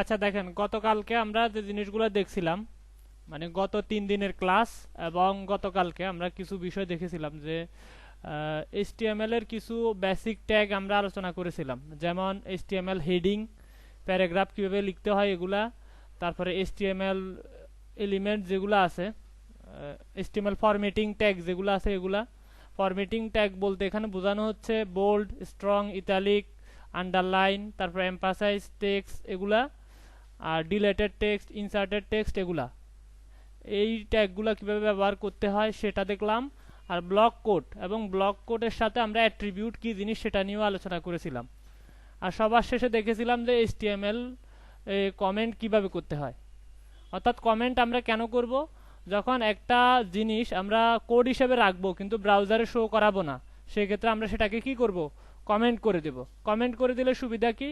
আচ্ছা দেখেন, গতকালকে আমরা যে জিনিসগুলো দেখছিলাম, মানে গত 3 দিনের ক্লাস এবং গতকালকে আমরা কিছু বিষয় দেখেছিলাম যে এইচটিএমএল এর কিছু বেসিক ট্যাগ আমরা আলোচনা করেছিলাম, যেমন এইচটিএমএল হেডিং, প্যারাগ্রাফ কিভাবে লিখতে হয় এগুলা, তারপরে এইচটিএমএল এলিমেন্ট যেগুলো আছে, এইচটিএমএল ফরম্যাটিং ট্যাগ যেগুলো আছে এগুলা। ফরম্যাটিং ট্যাগ বলতে এখানে বোঝানো হচ্ছে বোল্ড, স্ট্রং, ইটালিক, আন্ডারলাইন, তারপরে এমফাসাইজ টেক্সট এগুলা, আর ডিলেটেড টেক্সট, ইনসার্টেড টেক্সট এগুলা। এই ট্যাগগুলো কিভাবে ব্যবহার করতে হয় সেটা দেখলাম। আর ব্লক কোড এবং ব্লক কোডের সাথে আমরা অ্যাট্রিবিউট কি জিনিস সেটা নিয়েও আলোচনা করেছিলাম। আর সবার শেষে দেখেছিলাম যে এইচটিএমএল কমেন্ট কিভাবে করতে হয়। অর্থাৎ কমেন্ট আমরা কেন করব, যখন একটা জিনিস আমরা কোড হিসেবে রাখবো কিন্তু ব্রাউজারে শো করাবো না, সেক্ষেত্রে আমরা সেটাকে কি করব, কমেন্ট করে দেব। কমেন্ট করে দিলে সুবিধা কি,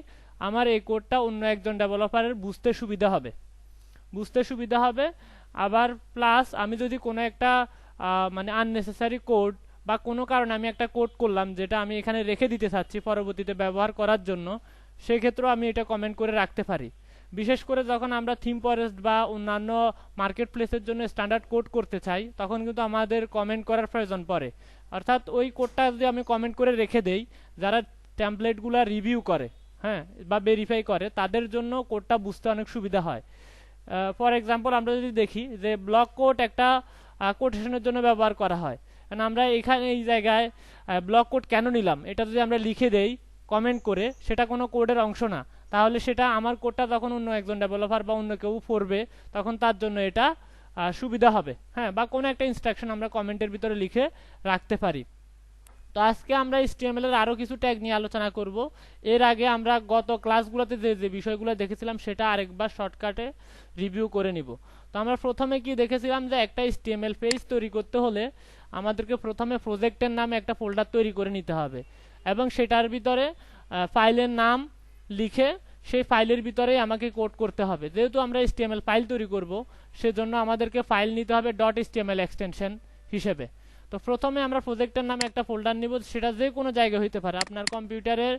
আমার এই কোডটা অন্য একজন ডেভেলপারের বুঝতে সুবিধা হবে। আবার প্লাস আমি যদি কোনো একটা মানে আননেসেসারি কোড বা কোনো কারণে আমি একটা কোড করলাম যেটা আমি এখানে রেখে দিতে চাচ্ছি পরবর্তীতে ব্যবহার করার জন্য, সেক্ষেত্রেও আমি এটা কমেন্ট করে রাখতে পারি। বিশেষ করে যখন আমরা থিম ফরেস্ট বা অন্যান্য মার্কেট প্লেসের জন্য স্ট্যান্ডার্ড কোড করতে চাই, তখন কিন্তু আমাদের কমেন্ট করার প্রয়োজন পড়ে। অর্থাৎ ওই কোডটা যদি আমি কমেন্ট করে রেখে দেই, যারা টেমপ্লেটগুলো রিভিউ করে, হ্যাঁ, বা ভেরিফাই করে, তাদের জন্য কোডটা বুঝতে অনেক সুবিধা হয়। ফর এক্সাম্পল আমরা যদি দেখি যে ব্লক কোড একটা কোটেশনের জন্য ব্যবহার করা হয়, কারণ আমরা এখানে এই জায়গায় ব্লক কোড কেন নিলাম এটা যদি আমরা লিখে দেই কমেন্ট করে, সেটা কোনো কোডের অংশ না, তাহলে সেটা আমার কোডটা যখন অন্য একজন ডেভেলপার বা অন্য কেউ পড়বে তখন তার জন্য এটা সুবিধা হবে। হ্যাঁ, বা কোনো একটা ইনস্ট্রাকশন আমরা কমেন্টের ভিতরে লিখে রাখতে পারি। তো আজকে আমরা এইচটিএমএল এর আরো কিছু ট্যাগ নিয়ে আলোচনা করব। এর আগে আমরা গত ক্লাসগুলোতে যে যে বিষয়গুলো দেখেছিলাম সেটা আরেকবার শর্টকাটে রিভিউ করে নিব। তো আমরা প্রথমে কি দেখেছিলাম যে একটা এইচটিএমএল পেজ তৈরি করতে হলে আমাদেরকে প্রথমে প্রজেক্টের নামে একটা ফোল্ডার তৈরি করে নিতে হবে এবং সেটার ভিতরে ফাইলের নাম লিখে সেই ফাইলের ভিতরেই আমাকে কোড করতে হবে। যেহেতু আমরা এইচটিএমএল ফাইল তৈরি করব, সেজন্য আমাদেরকে ফাইল নিতে হবে .html এক্সটেনশন হিসেবে। তো প্রথমে আমরা প্রজেক্টের নামে একটা ফোল্ডার নিব, সেটা যে কোনো জায়গায় হইতে পারে, আপনার কম্পিউটারের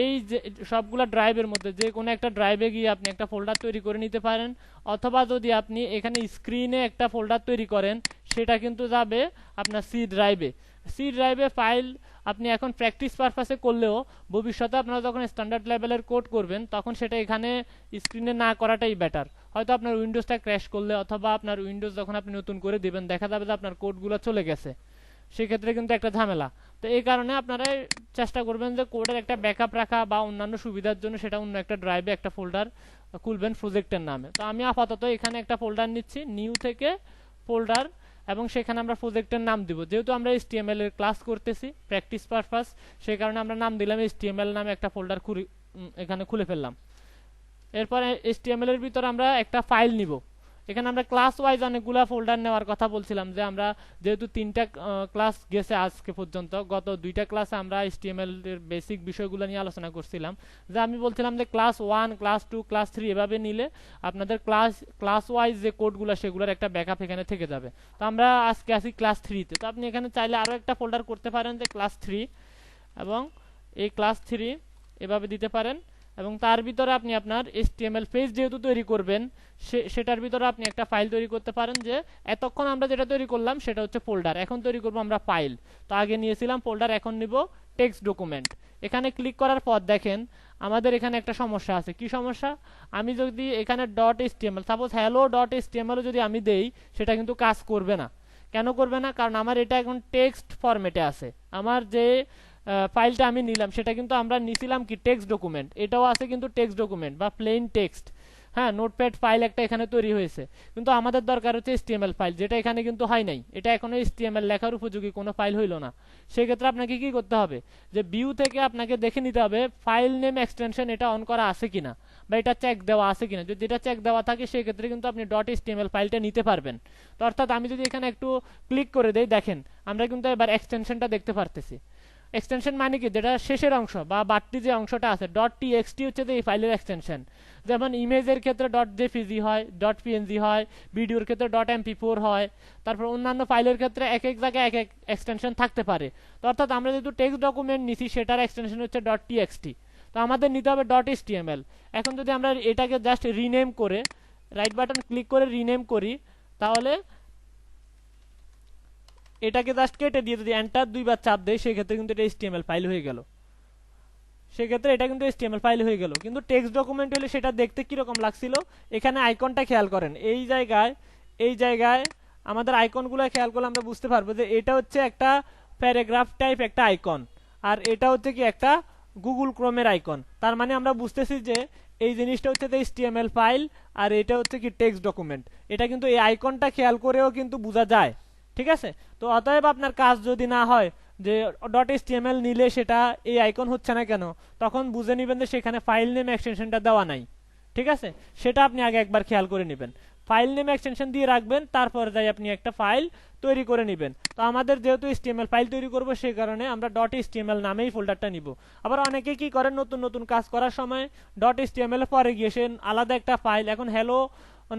এই যে সবগুলা ড্রাইভের মধ্যে যে কোনো একটা ড্রাইভে গিয়ে আপনি একটা ফোল্ডার তৈরি করে নিতে পারেন, অথবা যদি আপনি এখানে স্ক্রিনে একটা ফোল্ডার তৈরি করেন সেটা কিন্তু যাবে আপনার সি ড্রাইভে ফাইল। আপনি এখন প্র্যাকটিস পারপাসে করলেও ভবিষ্যতে আপনারা যখন স্ট্যান্ডার্ড লেভেলের কোড করবেন তখন সেটা এখানে স্ক্রিনে না করাটাই বেটার। হয়তো আপনার উইন্ডোজটা ক্র্যাশ করলে অথবা আপনার উইন্ডোজ যখন আপনি নতুন করে দিবেন দেখা যাবে যে আপনার কোডগুলো চলে গেছে, সেক্ষেত্রে কিন্তু একটা ঝামেলা। তো এই কারণে আপনারা চেষ্টা করবেন যে কোডের একটা ব্যাকআপ রাখা বা অন্যান্য সুবিধার জন্য সেটা অন্য একটা ড্রাইভে একটা ফোল্ডার খুলবেন প্রজেক্টের নামে। তো আমি আপাতত এখানে একটা ফোল্ডার নিচ্ছি, নিউ থেকে ফোল্ডার, এবং সেখানে আমরা প্রজেক্টের নাম দিব। যেহেতু আমরা এইচটিএমএল এর ক্লাস করতেছি প্র্যাকটিস পারপাস, সেই কারণে আমরা নাম দিলাম এইচটিএমএল নামে একটা ফোল্ডার এখানে খুলে ফেললাম। এরপর এইচটিএমএল এর ভিতর আমরা একটা ফাইল নিব। এখানে আমরা ক্লাস ওয়াইজ অনেকগুলা ফোল্ডার নেওয়ার কথা বলছিলাম, যে আমরা যেহেতু 3টা ক্লাস গেছে আজকে পর্যন্ত, গত 2টা ক্লাসে আমরা এইচটিএমএল এর বেসিক বিষয়গুলো নিয়ে আলোচনা করছিলাম, যে আমি বলছিলাম যে ক্লাস 1, ক্লাস 2, ক্লাস 3 এভাবে নিলে আপনাদের ক্লাস ওয়াইজ যে কোডগুলো সেগুলোর একটা ব্যাকআপ এখানে থেকে যাবে। তো আমরা আজকে আসি ক্লাস 3-তে। তো আপনি এখানে চাইলে আরও একটা ফোল্ডার করতে পারেন যে ক্লাস 3, এবং এই ক্লাস 3 এভাবে দিতে পারেন, এবং তার ভিতরে আপনি আপনার এইচটিএমএল পেজ যেহেতু তৈরি করবেন সেটার ভিতরে আপনি একটা ফাইল তৈরি করতে পারেন। যে এতক্ষণ আমরা যেটা তৈরি করলাম সেটা হচ্ছে ফোল্ডার, এখন তৈরি করব আমরা ফাইল। তো আগে নিয়েছিলাম ফোল্ডার, এখন নিব টেক্সট ডকুমেন্ট। এখানে ক্লিক করার পর দেখেন আমাদের এখানে একটা সমস্যা আছে। কি সমস্যা? আমি যদি এখানে .html সাপোজ hello.html যদি আমি দেই, সেটা কিন্তু কাজ করবে না। কেন করবে না? কারণ আমার এটা এখন টেক্সট ফরম্যাটে আছে। আমার যে ফাইলটা আমি নিলাম সেটা কিন্তু আমরা নিছিলাম কি টেক্সট ডকুমেন্ট, এটাও আছে কিন্তু টেক্সট ডকুমেন্ট বা প্লেন টেক্সট। হ্যাঁ, নোটপ্যাড ফাইল একটা এখানে তৈরি হয়েছে, কিন্তু আমাদের দরকার হচ্ছে এইচটিএমএল ফাইল, যেটা এখানে কিন্তু হয় নাই। এটা এখনো এইচটিএমএল লেখার উপযোগী কোনো ফাইল হইল না। সেক্ষেত্রে আপনাকে কি করতে হবে, যে ভিউ থেকে আপনাকে দেখে নিতে হবে ফাইল নেম এক্সটেনশন এটা অন করা আছে কিনা, বা এটা চেক দেওয়া আছে কিনা। যদি এটা চেক দেওয়া থাকে সেক্ষেত্রে কিন্তু আপনি .html ফাইলটা নিতে পারবেন। তো অর্থাৎ আমি যদি এখানে একটু ক্লিক করে দেই, দেখেন আমরা কিন্তু এবার এক্সটেনশনটা দেখতে পারতেছি। এক্সটেনশন মানে কি, যেটা শেষের অংশ বা বাড়তি যে অংশটা আছে, .txt হচ্ছে এই ফাইলের এক্সটেনশন। যেমন ইমেজের ক্ষেত্রে .jpg হয়, .png হয়, ভিডিওর ক্ষেত্রে .mp4 হয়, তারপর অন্যান্য ফাইলের ক্ষেত্রে এক এক জায়গায় এক এক এক্সটেনশন থাকতে পারে। তো অর্থাৎ আমরা যেহেতু টেক্সট ডকুমেন্ট নিছি সেটার এক্সটেনশন হচ্ছে .txt। তো আমাদের নিতে হবে ডট এসটিএমএল। এখন যদি আমরা এটাকে জাস্ট রিনেম করে রাইট বাটন ক্লিক করে রিনেম করি, তাহলে এটাকে জাস্ট কেটে দিয়ে যদি এন্টার দুইবার চাপ দেয়, সেক্ষেত্রে কিন্তু এটা এসটিএমএল ফাইল হয়ে গেল। সেক্ষেত্রে এটা কিন্তু এসটিএমএল ফাইল হয়ে গেল। কিন্তু টেক্সট ডকুমেন্ট হলে সেটা দেখতে কিরকম লাগছিল, এখানে আইকনটা খেয়াল করেন, এই জায়গায় আমাদের আইকনগুলো খেয়াল করলে আমরা বুঝতে পারবো যে এটা হচ্ছে একটা প্যারাগ্রাফ টাইপ একটা আইকন, আর এটা হচ্ছে কি একটা গুগল ক্রোমের আইকন। তার মানে আমরা বুঝতেছি যে এই জিনিসটা হচ্ছে এইচটিএমএল ফাইল, আর এটা হচ্ছে কি টেক্সট ডকুমেন্ট। এটা কিন্তু এই আইকনটা খেয়াল করেও কিন্তু বোঝা যায়, ঠিক আছে। তো অতএব আপনার কাজ যদি না হয় যে ডট এসটিএমএল নিলে সেটা এই আইকন হচ্ছে না কেন, তখন বুঝে নেবেন যে সেখানে ফাইল নেম এক্সটেনশনটা দেওয়া নাই, ঠিক আছে। সেটা আপনি আগে একবার খেয়াল করে নেবেন, ফাইল নেম এক্সটেনশন দিয়ে রাখবেন, তারপর যাই আপনি একটা ফাইল তৈরি করে নেবেন। তো আমাদের যেহেতু এসটিএমএল ফাইল তৈরি করব, সেই কারণে আমরা ডট এসটিএমএল নামেই ফোল্ডারটা নিব। আবার অনেকে কি করেন, নতুন নতুন কাজ করার সময় ডট এসটিএমএল পরে গিয়ে সে আলাদা একটা ফাইল, এখন হ্যালো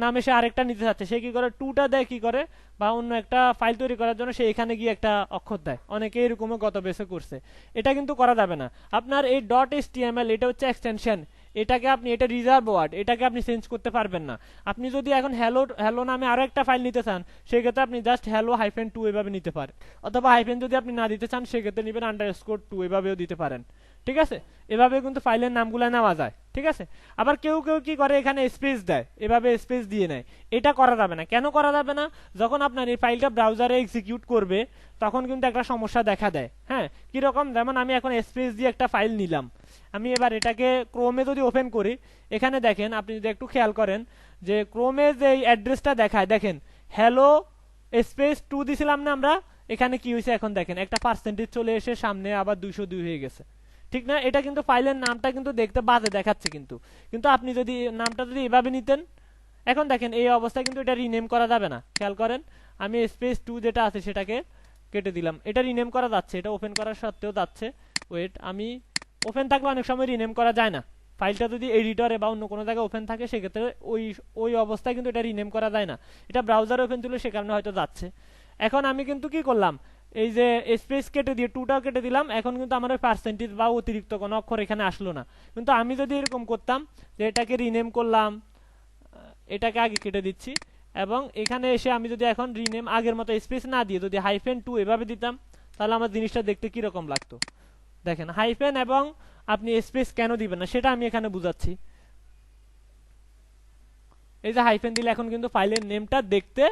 নামে সে আরেকটা নিতে চাচ্ছে, সে কি করে টুটা দেয় কি করে, বা অন্য একটা ফাইল তৈরি করার জন্য সে এখানে গিয়ে একটা অক্ষর দেয়, অনেকে এরকমও গত বেসে করছে। এটা কিন্তু করা যাবে না। আপনার এই ডট এসটিএমএল এটা হচ্ছে এক্সটেনশন, এটাকে আপনি, এটা রিজার্ভ ওয়ার্ড, এটাকে আপনি চেঞ্জ করতে পারবেন না। আপনি যদি এখন হ্যালো হ্যালো নামে আরো একটা ফাইল নিতে চান, সেক্ষেত্রে আপনি জাস্ট হ্যালো -2 এভাবে নিতে পারেন, অথবা হাইফেন যদি আপনি না দিতে চান, সেক্ষেত্রে নেবেন _2 এভাবেও দিতে পারেন, ঠিক আছে। এভাবে কিন্তু ফাইলের নামগুলো নেওয়া যায়, ঠিক আছে। আবার কেউ কেউ কি করে, এখানে স্পেস দেয়, এভাবে স্পেস দিয়ে নেয়। এটা করা যাবে না। কেন করা যাবে না? যখন আপনার এই ফাইলটা ব্রাউজারে এক্সিকিউট করবে, তখন কিন্তু একটা সমস্যা দেখা দেয়। হ্যাঁ, কিরকম, যেমন আমি এখন স্পেস দিয়ে একটা ফাইল নিলাম, আমি এবার এটাকে ক্রোমে যদি ওপেন করি, এখানে দেখেন, আপনি যদি একটু খেয়াল করেন যে ক্রোমে যে অ্যাড্রেসটা দেখায়, দেখেন হ্যালো -2 দিছিলাম না আমরা, এখানে কি হয়েছে এখন দেখেন একটা পার্সেন্টেজ চলে এসে সামনে আবার 202 হয়ে গেছে, ঠিক না। এটা কিন্তু ফাইলের নামটা কিন্তু দেখতে বাজে দেখাচ্ছে, কিন্তু কিন্তু আপনি যদি নামটা যদি এভাবে নিতেন, এখন দেখেন এই অবস্থায় কিন্তু এটা রিনেম করা যাবে না। খেয়াল করেন, আমি -2 যেটা আছে সেটাকে কেটে দিলাম, এটা রিনেম করা যাচ্ছে, এটা ওপেন করার সত্ত্বেও যাচ্ছে। ওয়েট, আমি ওপেন থাকলে অনেক সময় রিনেম করা যায় না, ফাইলটা যদি এডিটরে বা অন্য কোনো জায়গায় ওপেন থাকে, সেক্ষেত্রে ওই ওই অবস্থায় কিন্তু এটা রিনেম করা যায় না। এটা ব্রাউজারে ওপেন ছিল, সে কারণে হয়তো যাচ্ছে। এখন আমি কিন্তু কি করলাম, এই যে স্পেস কেটে দিয়ে টুটাও কেটে দিলাম, এখন কিন্তু আমার ওই পার্সেন্টেজ বা অতিরিক্ত কোনো অক্ষর এখানে আসলো না। কিন্তু আমি যদি এরকম করতাম যে এটাকে রিনেম করলাম, এটাকে আগে কেটে দিচ্ছি, এবং এখানে এসে আমি যদি এখন রিনেম আগের মতো স্পেস না দিয়ে যদি -2 এভাবে দিতাম, তাহলে আমার জিনিসটা দেখতে কিরকম লাগতো। দেখেন হাইফেন এবং আপনি স্পেস কেন দিবেন না সেটা আমি এখানে বুঝাচ্ছি। এই যে হাইফেন দিলে এখন কিন্তু ফাইলের নেমটা দেখতে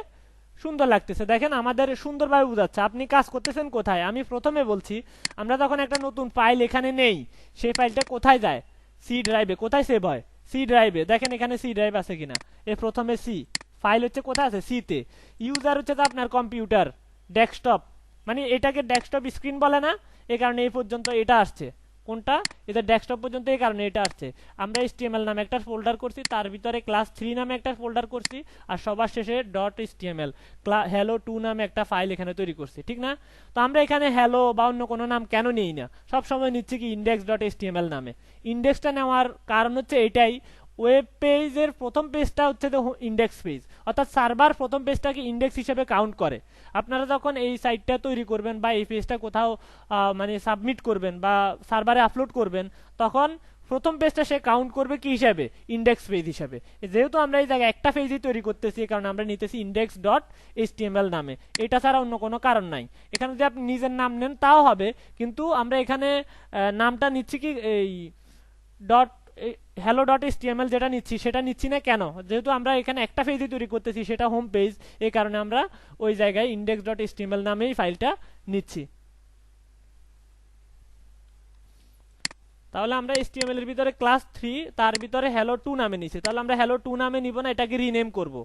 সুন্দর লাগতেছে, দেখেন আমাদের সুন্দরভাবে বোঝাচ্ছে। আপনি কাজ করতেছেন কোথায়, আমি প্রথমে বলছি, আমরা যখন একটা নতুন ফাইল এখানে নেই, সেই ফাইলটা কোথায় যায়, সি ড্রাইভে। কোথায় সেভ হয়, সি ড্রাইভে। দেখেন এখানে সি ড্রাইভ আছে কিনা, এ প্রথমে সি, ফাইল হচ্ছে কোথায় আছে, সিতে। ইউজার হচ্ছে তো আপনার কম্পিউটার, ডেস্কটপ, মানে এটাকে ডেস্কটপ স্ক্রিন বলে না, এই কারণে এই পর্যন্ত এটা আসছে। কোনটা, এটা ডেস্কটপ পর্যন্ত, এই কারণে এটা আসছে। আমরা HTML নামে একটা ফোল্ডার করছি, তার ভিতরে ক্লাস 3 নামে একটা ফোল্ডার করছি, আর সবার শেষে .html hello2 নামে একটা ফাইল এখানে তৈরি করছি, ঠিক না। তো আমরা এখানে হ্যালো বা অন্য কোনো নাম কেন নিই না, সবসময় নিচ্ছি কি index.html নামে। ইন্ডেক্সটা নেওয়ার কারণ হচ্ছে এটাই, ওয়েব পেজের প্রথম পেজটা হচ্ছে ইন্ডেক্স পেজ, অর্থাৎ সার্ভার প্রথম পেজটাকে ইন্ডেক্স হিসেবে কাউন্ট করে। আপনারা যখন এই সাইটটা তৈরি করবেন বা এই পেজটা কোথাও মানে সাবমিট করবেন বা সার্ভারে আপলোড করবেন, তখন প্রথম পেজটা সে কাউন্ট করবে কি হিসাবে, ইন্ডেক্স পেজ হিসাবে। যেহেতু আমরা এই জায়গায় একটা পেজই তৈরি করতেছি, এই কারণে আমরা নিতেছি index.html নামে, এটা ছাড়া অন্য কোনো কারণ নাই। এখানে যদি আপনি নিজের নাম নেন তাও হবে, কিন্তু আমরা এখানে নামটা নিচ্ছি কি এই ডট hello.html যেটা নিচ্ছি সেটা নিচ্ছি না কেন, যেহেতু আমরা এখানে একটা পেজই তৈরি করতেছি, সেটা হোম পেজ, এই কারণে আমরা ওই জায়গায় index.html নামেই ফাইলটা নিচ্ছি। তাহলে আমরা HTML এর ভিতরে ক্লাস 3, তার ভিতরে hello2 নামে নিছি, তাহলে আমরা hello2 নামে নিব না, এটাকে রিনেম করব।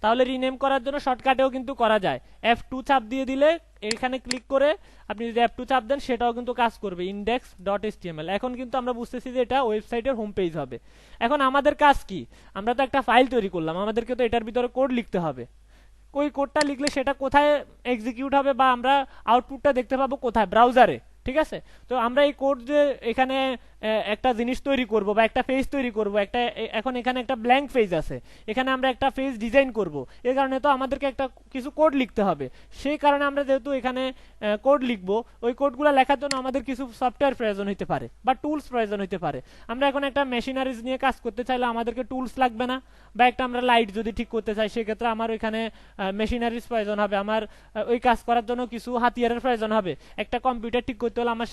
তাহলে রিনেম করার জন্য শর্টকাটেও কিন্তু করা যায়, F2 চাপ দিয়ে দিলে, এখানে ক্লিক করে আপনি যদি F2 চাপ দেন, সেটাও কিন্তু কাজ করবে, index.html। এখন কিন্তু আমরা বুঝতেছি যে এটা ওয়েবসাইটের হোম পেজ হবে। এখন আমাদের কাজ কি, আমরা তো একটা ফাইল তৈরি করলাম, আমাদেরকে তো এটার ভিতরে কোড লিখতে হবে। ওই কোডটা লিখলে সেটা কোথায় এক্সিকিউট হবে বা আমরা আউটপুটটা দেখতে পাবো কোথায়, ব্রাউজারে, ঠিক আছে। তো আমরা এই কোড যে এখানে একটা জিনিস তৈরি করব বা একটা পেজ তৈরি করব, একটা এখন এখানে একটা ব্ল্যাঙ্ক পেজ আছে, এখানে আমরা একটা পেজ ডিজাইন করব, এর কারণে তো আমাদেরকে একটা কিছু কোড লিখতে হবে। সেই কারণে আমরা যেহেতু এখানে কোড লিখব, ওই কোডগুলো লেখার জন্য আমাদের কিছু সফটওয়্যার প্রয়োজন হতে পারে বা টুলস প্রয়োজন হতে পারে। আমরা এখন একটা মেশিনারিজ নিয়ে কাজ করতে চাইলে আমাদেরকে টুলস লাগবে না, বা একটা আমরা লাইট যদি ঠিক করতে চাই সেক্ষেত্রে আমার ওইখানে মেশিনারিজ প্রয়োজন হবে, আমার ওই কাজ করার জন্য কিছু হাতিয়ারের প্রয়োজন হবে। একটা কম্পিউটার ঠিক করতে হলে আমার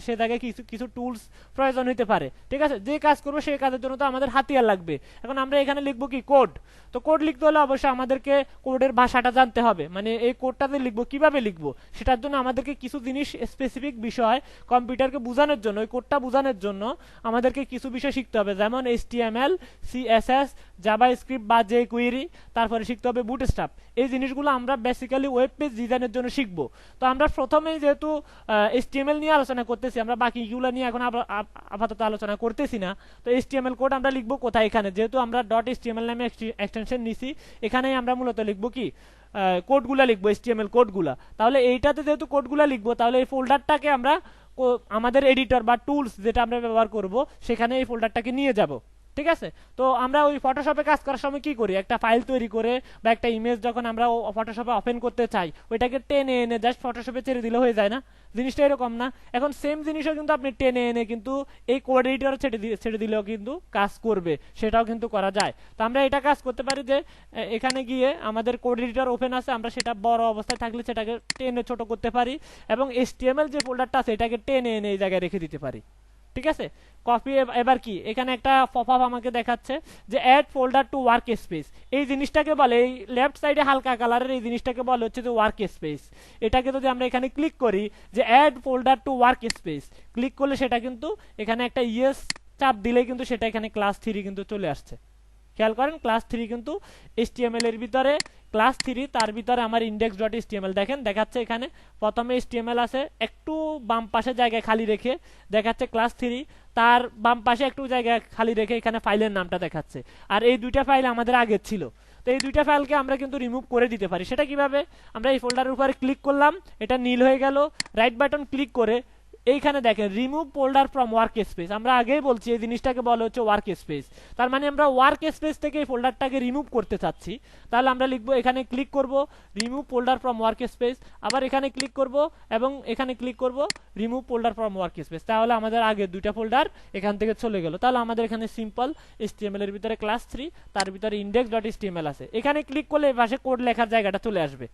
সে জায়গায় কিছু কিছু টুলস প্রয়োজন হতে পারে, ঠিক আছে। যে কাজ করবো সেই কাজের জন্য তো আমাদের হাতিয়ার লাগবে। এখন আমরা এখানে লিখবো কি কোড, তো কোড লিখতে হলে অবশ্যই আমাদেরকে কোডের ভাষাটা জানতে হবে, মানে এই কোডটাতে লিখবো কিভাবে লিখবো সেটার জন্য আমাদেরকে কিছু জিনিস স্পেসিফিক বিষয় কম্পিউটারকে বোঝানোর জন্য, ওই কোডটা বোঝানোর জন্য আমাদেরকে কিছু বিষয় শিখতে হবে, যেমন HTML, CSS, জাভাস্ক্রিপ্ট বা jQuery, তারপরে শিখতে হবে বুটস্ট্র্যাপ। এই জিনিসগুলো আমরা বেসিক্যালি ওয়েব পেজ ডিজাইনের জন্য শিখবো। তো আমরা প্রথমেই যেহেতু HTML নিয়ে আলোচনা করতেছি, আমরা বাকিগুলো নিয়ে এখন আপাতত আলোচনা করতেছি না। তো HTML কোড আমরা লিখবো কোথায়, এখানে যেহেতু আমরা .html নামে এক্সটেনশন নিছি, এখানেই আমরা মূলত লিখবো কি কোডগুলা লিখবো, HTML কোডগুলা। তাহলে এইটাতে যেহেতু কোডগুলা লিখবো, তাহলে এই ফোল্ডারটাকে আমরা আমাদের এডিটর বা টুলস যেটা আমরা ব্যবহার করব সেখানে এই ফোল্ডারটাকে নিয়ে যাব, ঠিক আছে। তো আমরা ওই ফটোশপে কাজ করার সময় কি করি, একটা ফাইল তৈরি করে বা একটা ইমেজ যখন আমরা ফটোশপে ওপেন করতে চাই, ওইটাকে টেনে এনে জাস্ট ফটোশপে ছেড়ে দিলে হয়ে যায় না, জিনিসটা এরকম না। এখন সেম জিনিসও কিন্তু আপনি টেনে এনে কিন্তু এই কোড এডিটর ছেড়ে দিলেও কিন্তু কাজ করবে, সেটাও কিন্তু করা যায়। তো আমরা এটা কাজ করতে পারি যে এখানে গিয়ে আমাদের কোড এডিটর ওপেন আছে, আমরা সেটা বড় অবস্থায় থাকলে সেটাকে টেনে ছোট করতে পারি, এবং HTML যে ফোল্ডারটা আছে এটাকে টেনে এনে এই জায়গায় রেখে দিতে পারি, ঠিক আছে। কপি, এবার কি এখানে একটা পপআপ আমাকে দেখাচ্ছে যে add folder to work space. এই জিনিসটাকে বলে, এই লেফট সাইডে হালকা কালারের এই জিনিসটাকে বলে হচ্ছে যে ওয়ার্ক স্পেস। এটাকে যদি আমরা এখানে ক্লিক করি যে add folder to work space, click করলে সেটা কিন্তু এখানে একটা ইয়েস চাপ দিলে কিন্তু সেটা এখানে ক্লাস 3 কিন্তু চলে আসছে। খেয়াল করেন ক্লাস 3 কিন্তু HTML এর ভিতরে ক্লাস 3, তার ভিতরে আমার index.html দেখেন দেখাচ্ছে, এখানে প্রথমে HTML আছে, একটু বাম পাশে জায়গায় খালি রেখে দেখাচ্ছে ক্লাস 3, তার বাম পাশে একটু জায়গা খালি রেখে এখানে ফাইলের নামটা দেখাচ্ছে। আর এই দুইটা ফাইল আমাদের আগের ছিল, তো এই দুইটা ফাইলকে আমরা কিন্তু রিমুভ করে দিতে পারি। সেটা কিভাবে, আমরা এই ফোল্ডারের উপরে ক্লিক করলাম, এটা নীল হয়ে গেল, রাইট বাটন ক্লিক করে এইখানে দেখেন remove folder from work space, আমরা আগেই বলছি এই জিনিসটাকে বলা হচ্ছে ওয়ার্ক স্পেস। তার মানে আমরা ওয়ার্ক স্পেস থেকে এই ফোল্ডারটাকে রিমুভ করতে চাচ্ছি, তাহলে আমরা লিখবো এখানে ক্লিক করব remove folder from work space, আবার এখানে ক্লিক করব এবং এখানে ক্লিক করব remove folder from work space, তাহলে আমাদের আগে দুইটা ফোল্ডার এখান থেকে চলে গেল। তাহলে আমাদের এখানে সিম্পল HTML এর ভিতরে ক্লাস 3, তার ভিতরে index.html আছে, এখানে ক্লিক করলে এই পাশে কোড লেখার জায়গাটা চলে আসবে,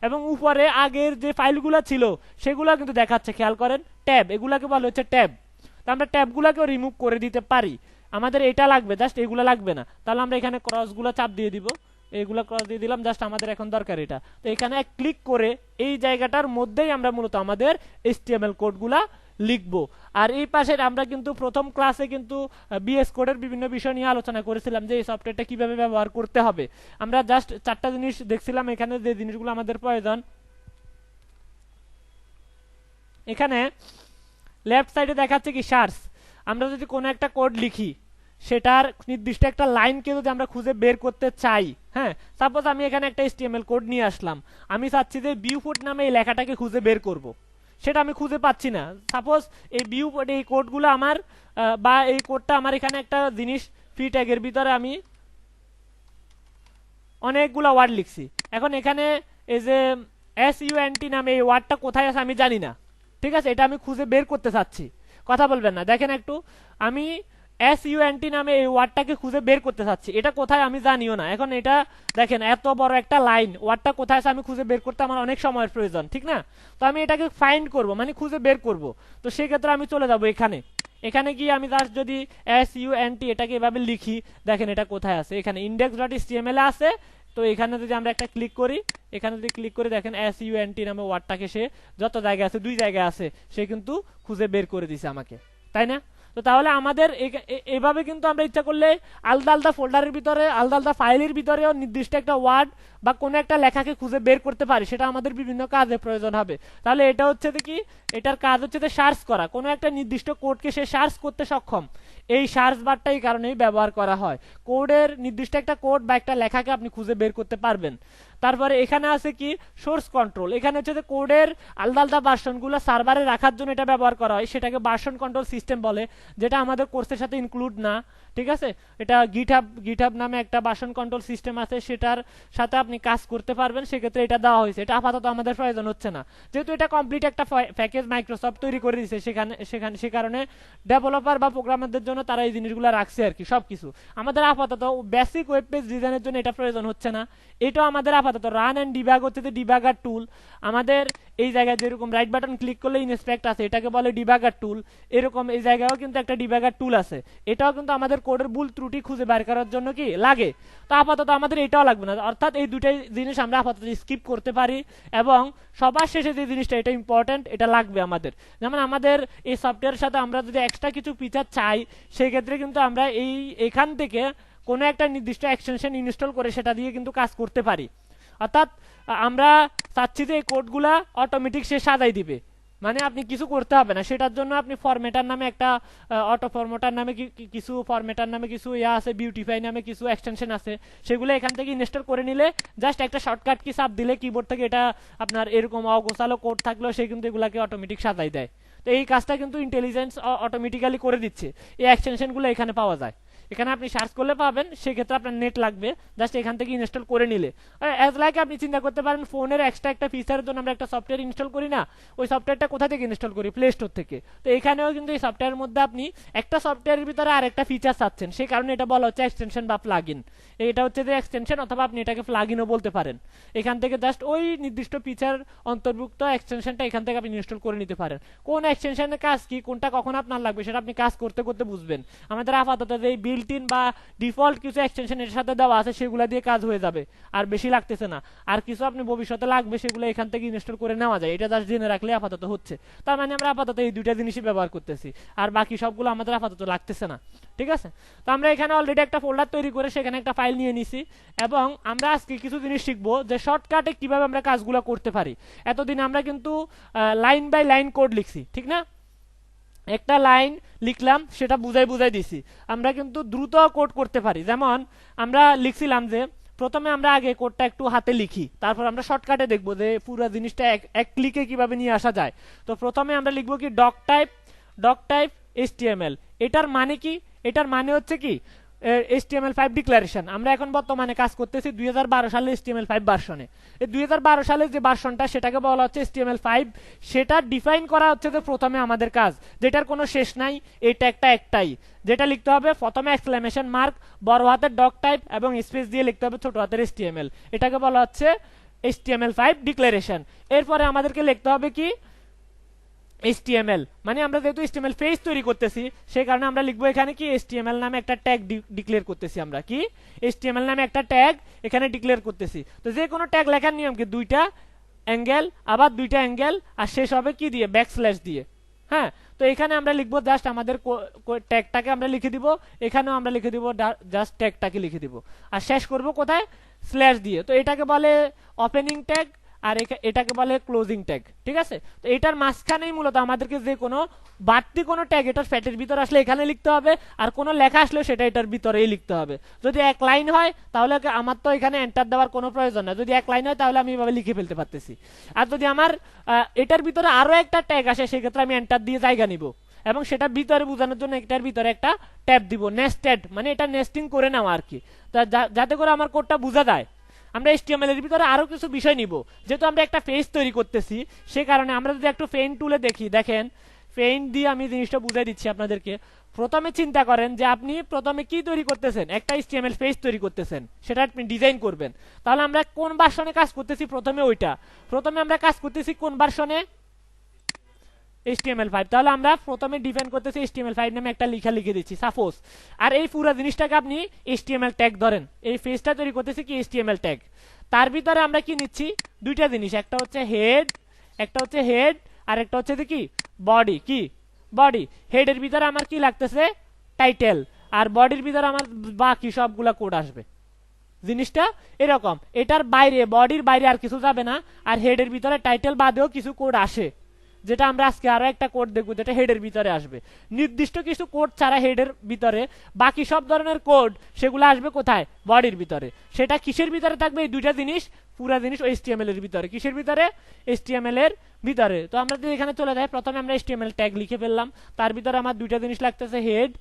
এবং উপরে আগের যে ফাইলগুলো ছিল সেগুলো কিন্তু দেখাচ্ছে। খেয়াল করেন ট্যাব, এগুলাকে বলা হচ্ছে ট্যাব। তো আমরা ট্যাবগুলোকেও রিমুভ করে দিতে পারি, আমাদের এটা লাগবে জাস্ট, এগুলো লাগবে না। তাহলে আমরা এখানে ক্রসগুলো চাপ দিয়ে দিব, এইগুলো ক্রস দিয়ে দিলাম, জাস্ট আমাদের এখন দরকার এটা। তো এখানে ক্লিক করে এই জায়গাটার মধ্যেই আমরা মূলত আমাদের HTML কোডগুলা লিখবো। আর এই পাশে আমরা কিন্তু প্রথম ক্লাসে কিন্তু BS কোডের বিভিন্ন বিষয় নিয়ে আলোচনা করেছিলাম যে এই সফটওয়্যারটা কিভাবে ব্যবহার করতে হবে। আমরা জাস্ট 4টা জিনিস দেখছিলাম এখানে, যে জিনিসগুলো আমাদের প্রয়োজন। এখানে লেফট সাইডে দেখাচ্ছে কি সার্চ, আমরা যদি কোনো একটা কোড লিখি সেটার নির্দিষ্ট একটা লাইনকে যদি আমরা খুঁজে বের করতে চাই, হ্যাঁ, সাপোজ আমি এখানে একটা HTML কোড নিয়ে আসলাম, আমি চাচ্ছি যে ভিউফুট নামে এই লেখাটাকে খুঁজে বের করব, সেটা আমি খুঁজে পাচ্ছি না। সাপোজ এই ভিউফুট, এই কোডগুলো আমার বা এই কোডটা আমার এখানে একটা জিনিস ফ্রি ট্যাগের ভিতরে আমি অনেকগুলো ওয়ার্ড লিখছি, এখন এখানে এই যে SUNT নামে এই ওয়ার্ডটা কোথায় আছে আমি জানি না, ঠিক আছে, এটা আমি খুঁজে বের করতে চাচ্ছি। কথা বলবেন না, দেখেন একটু, আমি SUNT নামে এই ওয়ার্ডটাকে খুঁজে বের করতে চাচ্ছি, এটা কোথায় আমি জানিও না। এখন এটা দেখেন এত বড় একটা লাইন, ওয়ার্ডটা কোথায় আছে আমি খুঁজে বের করতে আমার অনেক সময়ের প্রয়োজন, ঠিক না। তো আমি এটাকে ফাইন্ড করব, মানে খুঁজে বের করব। তো সেক্ষেত্রে আমি চলে যাব এখানে, এখানে গিয়ে আমি জাস্ট যদি SUNT এটাকে এভাবে লিখি, দেখেন এটা কোথায় আছে, এখানে index.html এ আছে। তো এখানে যদি আমরা একটা ক্লিক করি, এখানে যদি ক্লিক করে দেখেন SUNT নামে ওয়ার্ডটাকে সে যত জায়গায় আছে, 2 জায়গায় আছে, সে কিন্তু খুঁজে বের করে দিছে আমাকে, তাই না। তো তাহলে আমাদের এভাবে কিন্তু আমরা ইচ্ছা করলে আলাদা আলাদা ফোল্ডারের ভিতরে, আলাদা আলাদা ফাইলের ভিতরেও নির্দিষ্ট একটা ওয়ার্ড বা কোনো একটা লেখাকে খুঁজে বের করতে পারি, সেটা আমাদের বিভিন্ন কাজে প্রয়োজন হবে। তাহলে এটা হচ্ছে কি, এটার কাজ হচ্ছে যে সার্চ করা, কোনো একটা নির্দিষ্ট কোডকে সে সার্চ করতে সক্ষম, এই সার্চ বারটা এই কারণেই ব্যবহার করা হয়। কোডের নির্দিষ্ট একটা কোড বা একটা লেখাকে আপনি খুঁজে বের করতে পারবেন। তারপরে এখানে আছে কি সোর্স কন্ট্রোল, এখানে হচ্ছে যে কোডের আলাদা আলাদা ভার্সনগুলো সার্ভারে রাখার জন্য এটা ব্যবহার করা হয়, সেটাকে ভার্সন কন্ট্রোল সিস্টেম বলে, যেটা আমাদের কোর্সের সাথে ইনক্লুড না। ঠিক আছে, এটা গিটহাব নামে একটা ভার্সন কন্ট্রোল সিস্টেম আছে, সেটার সাথে আপনি কাজ করতে পারবেন, সেক্ষেত্রে এটা দেওয়া হয়েছে। এটা আপাতত আমাদের প্রয়োজন হচ্ছে না, যেহেতু এটা কমপ্লিট একটা প্যাকেজ মাইক্রোসফট তৈরি করে দিয়েছে, সে কারণে ডেভেলপার বা প্রোগ্রামারদের জন্য তারা এই জিনিসগুলো রাখছে আর কি। সবকিছু আমাদের আপাতত বেসিক ওয়েব পেজ ডিজাইনের জন্য এটা প্রয়োজন হচ্ছে না। এটাও আমাদের আপাতত রান অ্যান্ড ডিবাগ হচ্ছে যে ডিবাগার টুল। আমাদের এই জায়গায় যেরকম রাইট বাটন ক্লিক করলে ইনস্পেক্ট আছে, এটাকে বলে ডিবাগার টুল, এরকম এই জায়গায়ও কিন্তু একটা ডিবাগার টুল আছে। এটাও কিন্তু আমাদের কোডের ভুল ত্রুটি খুঁজে বের করার জন্য কি লাগে। তো আপাতত আমাদের এটাও লাগবে না, অর্থাৎ এই দুটাই জিনিস আমরা আপাতত স্কিপ করতে পারি। এবং সবার শেষে যে জিনিসটা, এটা ইম্পর্টেন্ট, এটা লাগবে আমাদের। যেমন আমাদের এই সফটওয়্যারের সাথে আমরা যদি এক্সট্রা কিছু ফিচার চাই, সেই ক্ষেত্রে কিন্তু আমরা এখান থেকে কোনো একটা নির্দিষ্ট এক্সটেনশন ইনস্টল করে সেটা দিয়ে কিন্তু কাজ করতে পারি। অর্থাৎ আমরা চাচ্ছি যে এই কোডগুলা অটোমেটিক সে সাজাই দিবে, মানে আপনি কিছু করতে হবে না। সেটার জন্য আপনি ফরম্যাটার নামে একটা অটো ফরম্যাটার নামে কিছু ফরম্যাটার নামে কিছু ইয়া আছে, বিউটিফাই নামে কিছু এক্সটেনশন আছে, সেগুলো এখান থেকে ইনস্টল করে নিলে জাস্ট একটা শর্টকাট কি চাপ দিলে কিবোর্ড থেকে এটা আপনার এরকম অগোছালো কোড থাকলেও সে কিন্তু এগুলাকে অটোমেটিক সাজাই দেয়। তো এই কাজটা কিন্তু ইন্টেলিজেন্স অটোমেটিক্যালি করে দিচ্ছে। এই এক্সটেনশনগুলো এখানে পাওয়া যায়, এখানে আপনি সার্চ করলে পাবেন, সেক্ষেত্রে আপনার নেট লাগবে, জাস্ট এখান থেকে ইনস্টল করে নিলে। অ্যাজ লাইক আপনি চিন্তা করতে পারেন ফোনের এক্সট্রা একটা ফিচারের জন্য আমরা একটা সফটওয়্যার ইনস্টল করি না, ওই সফটওয়্যারটা কোথা থেকে ইনস্টল করি? প্লে স্টোর থেকে। তো এখানেও কিন্তু এই সফটওয়্যারের মধ্যে আপনি একটা সফটওয়্যারের ভিতরে আর একটা ফিচার চাচ্ছেন, সেই কারণে এটা বলা হচ্ছে এক্সটেনশন বা প্লাগ ইন। এটা হচ্ছে যে এক্সটেনশন, অথবা আপনি এটাকে প্লাগ ইনও বলতে পারেন। এখান থেকে জাস্ট ওই নির্দিষ্ট ফিচার অন্তর্ভুক্ত এক্সটেনশনটা এখান থেকে আপনি ইনস্টল করে নিতে পারেন। কোন এক্সটেনশনের কাজ কি, কোনটা কখন আপনার লাগবে, সেটা আপনি কাজ করতে করতে বুঝবেন। আমাদের আপাতত যে বিল্ট ইন বা ডিফল্ট কিছু এক্সটেনশন এর সাথে দেওয়া আছে, সেগুলো দিয়ে কাজ হয়ে যাবে, আর বেশি লাগতেছে না। আর কিছু আপনি ভবিষ্যতে লাগবে, সেগুলো এখান থেকে ইনস্টল করে নেওয়া যায়, এটা জাস্ট জেনে রাখলে আপাতত হচ্ছে। তার মানে আমরা আপাতত এই দুইটা জিনিসই ব্যবহার করতেছি, আর বাকি সবগুলো আমাদের আপাতত লাগতেছে না। ঠিক আছে, তো আমরা এখানে অলরেডি একটা ফোল্ডার তৈরি করে সেখানে একটা ফাইল নিয়ে নিছি, এবং আমরা আজকে কিছু জিনিস শিখবো যে শর্টকাটে কিভাবে আমরা কাজগুলো করতে পারি। এতদিন আমরা কিন্তু লাইন বাই লাইন কোড লিখছি, ঠিক না? একটা লাইন লিখলাম, সেটা বুঝাই দিছি। আমরা কিন্তু দ্রুত কোড করতে পারি। যেমন আমরা লিখছিলাম যে প্রথমে আমরা আগে কোডটা একটু হাতে লিখি, তারপর আমরা শর্টকাটে দেখবো যে পুরো জিনিসটা এক ক্লিকে কিভাবে নিয়ে আসা যায়। তো প্রথমে আমরা লিখবো কি ডক টাইপ HTML। এটার মানে কি? এটার মানে হচ্ছে কি HTML5 ডিক্লারেশন। আমরা এখন বর্তমানে কাজ করতেছি 2012 সালে HTML5 ভার্সনে। এই 2012 সালের যে ভার্সনটা, সেটাকে বলা হচ্ছে HTML5। সেটা ডিফাইন করা হচ্ছে যে প্রথমে আমাদের কাজ, যেটার কোনো শেষ নাই, এই ট্যাগটা একটাই, যেটা লিখতে হবে প্রথমে এক্সক্লেমেশন মার্ক, বড় হাতের ডক টাইপ এবং স্পেস দিয়ে লিখতে হবে ছোট হাতের HTML। এটাকে বলা হচ্ছে HTML5 ডিক্লারেশন। এরপরে আমাদেরকে লিখতে হবে কি HTML, মানে আমরা যেহেতু HTML পেজ তৈরি করতেছি, সেই কারণে আমরা লিখবো এখানে কি HTML নামে একটা ট্যাগ ডিক্লেয়ার করতেছি। আমরা কি HTML নামে একটা ট্যাগ এখানে ডিক্লেয়ার করতেছি। তো যে কোনো ট্যাগ লেখার নিয়ম কি, দুইটা অ্যাঙ্গেল, আবার দুইটা অ্যাঙ্গেল, আর শেষ হবে কি দিয়ে, ব্যাকস্ল্যাশ দিয়ে। হ্যাঁ, তো এখানে আমরা লিখবো জাস্ট আমাদের ট্যাগটাকে আমরা লিখে দিব, এখানেও আমরা লিখে দিব জাস্ট ট্যাগটাকে লিখে দিব, আর শেষ করব কোথায়, স্ল্যাশ দিয়ে। তো এটাকে বলে ওপেনিং ট্যাগ, আর এটাকে বলে ক্লোজিং ট্যাগ। ঠিক আছে, তো এটার মাঝখানেই মূলত আমাদেরকে যে কোনো বাড়তি কোনো ট্যাগ এটার ফ্যাটের ভিতরে আসলে এখানে লিখতে হবে, আর কোনো লেখা আসলে সেটা এটার ভিতরেই লিখতে হবে। যদি এক লাইন হয় তাহলে আমার তো এখানে এন্টার দেওয়ার কোনো প্রয়োজন না, যদি এক লাইন হয় তাহলে আমি এভাবে লিখে ফেলতে পারতেছি। আর যদি আমার এটার ভিতরে আরো একটা ট্যাগ আসে, সেক্ষেত্রে আমি এন্টার দিয়ে জায়গা নিব, এবং সেটা ভিতরে বোঝানোর জন্য এটার ভিতরে একটা ট্যাব দিব, নেস্টেড, মানে এটা নেস্টিং করে নেওয়া আর কি, যাতে করে আমার কোডটা বোঝা যায়। আমরা HTML এর ভিতরে আরো কিছু বিষয় নিব, যেহেতু আমরা একটা পেজ তৈরি করতেছি, সে কারণে আমরা যদি একটু পেইন্ট টুলে দেখি, দেখেন পেইন্ট দিয়ে আমি জিনিসটা বুঝাই দিচ্ছি আপনাদেরকে। প্রথমে চিন্তা করেন যে আপনি প্রথমে কি তৈরি করতেছেন, একটা HTML পেজ তৈরি করতেছেন, সেটা আপনি ডিজাইন করবেন। তাহলে আমরা কোন ভার্সনে কাজ করতেছি, প্রথমে আমরা কাজ করতেছি কোন ভার্সনে, HTML5। তাহলে আমরা প্রথমে ডিফাইন করতেছি HTML5 নামে একটা লিখে দিচ্ছি সাপোজ। আর এই পুরো জিনিসটাকে আপনি HTML ট্যাগ ধরেন, এই পেজটা তৈরি করতেছি কি HTML ট্যাগ। তার ভিতরে আমরা কি নিচ্ছি, দুইটা জিনিস, একটা হচ্ছে হেড, আর একটা হচ্ছে কি বডি। কি বডি, হেডের ভিতরে আমার কি লাগতেছে টাইটেল, আর বডির ভিতরে আমার বাকি সবগুলা কোড আসবে। জিনিসটা এরকম, এটার বাইরে, বডির বাইরে আর কিছু যাবে না, আর হেডের ভিতরে টাইটেল বাদেও কিছু কোড আসে। যেটা আমরা আজকে আরো একটা কোড দেখবো যেটা হেডের ভিতরে আসবে। নির্দিষ্ট কিছু কোড ছাড়া হেডের ভিতরে বাকি সব ধরনের কোড সেগুলো আসবে কোথায়, বডির ভিতরে। সেটা কিসের ভিতরে থাকবে, এই দুইটা জিনিস, পুরো জিনিস HTML এর ভিতরে। কিসের ভিতরে, HTML এর ভিতরে। তো আমরা যদি এখানে চলে যাই, প্রথমে আমরা HTML ট্যাগ লিখে ফেললাম, তার ভিতরে আমার দুইটা জিনিস লাগতেছে, হেড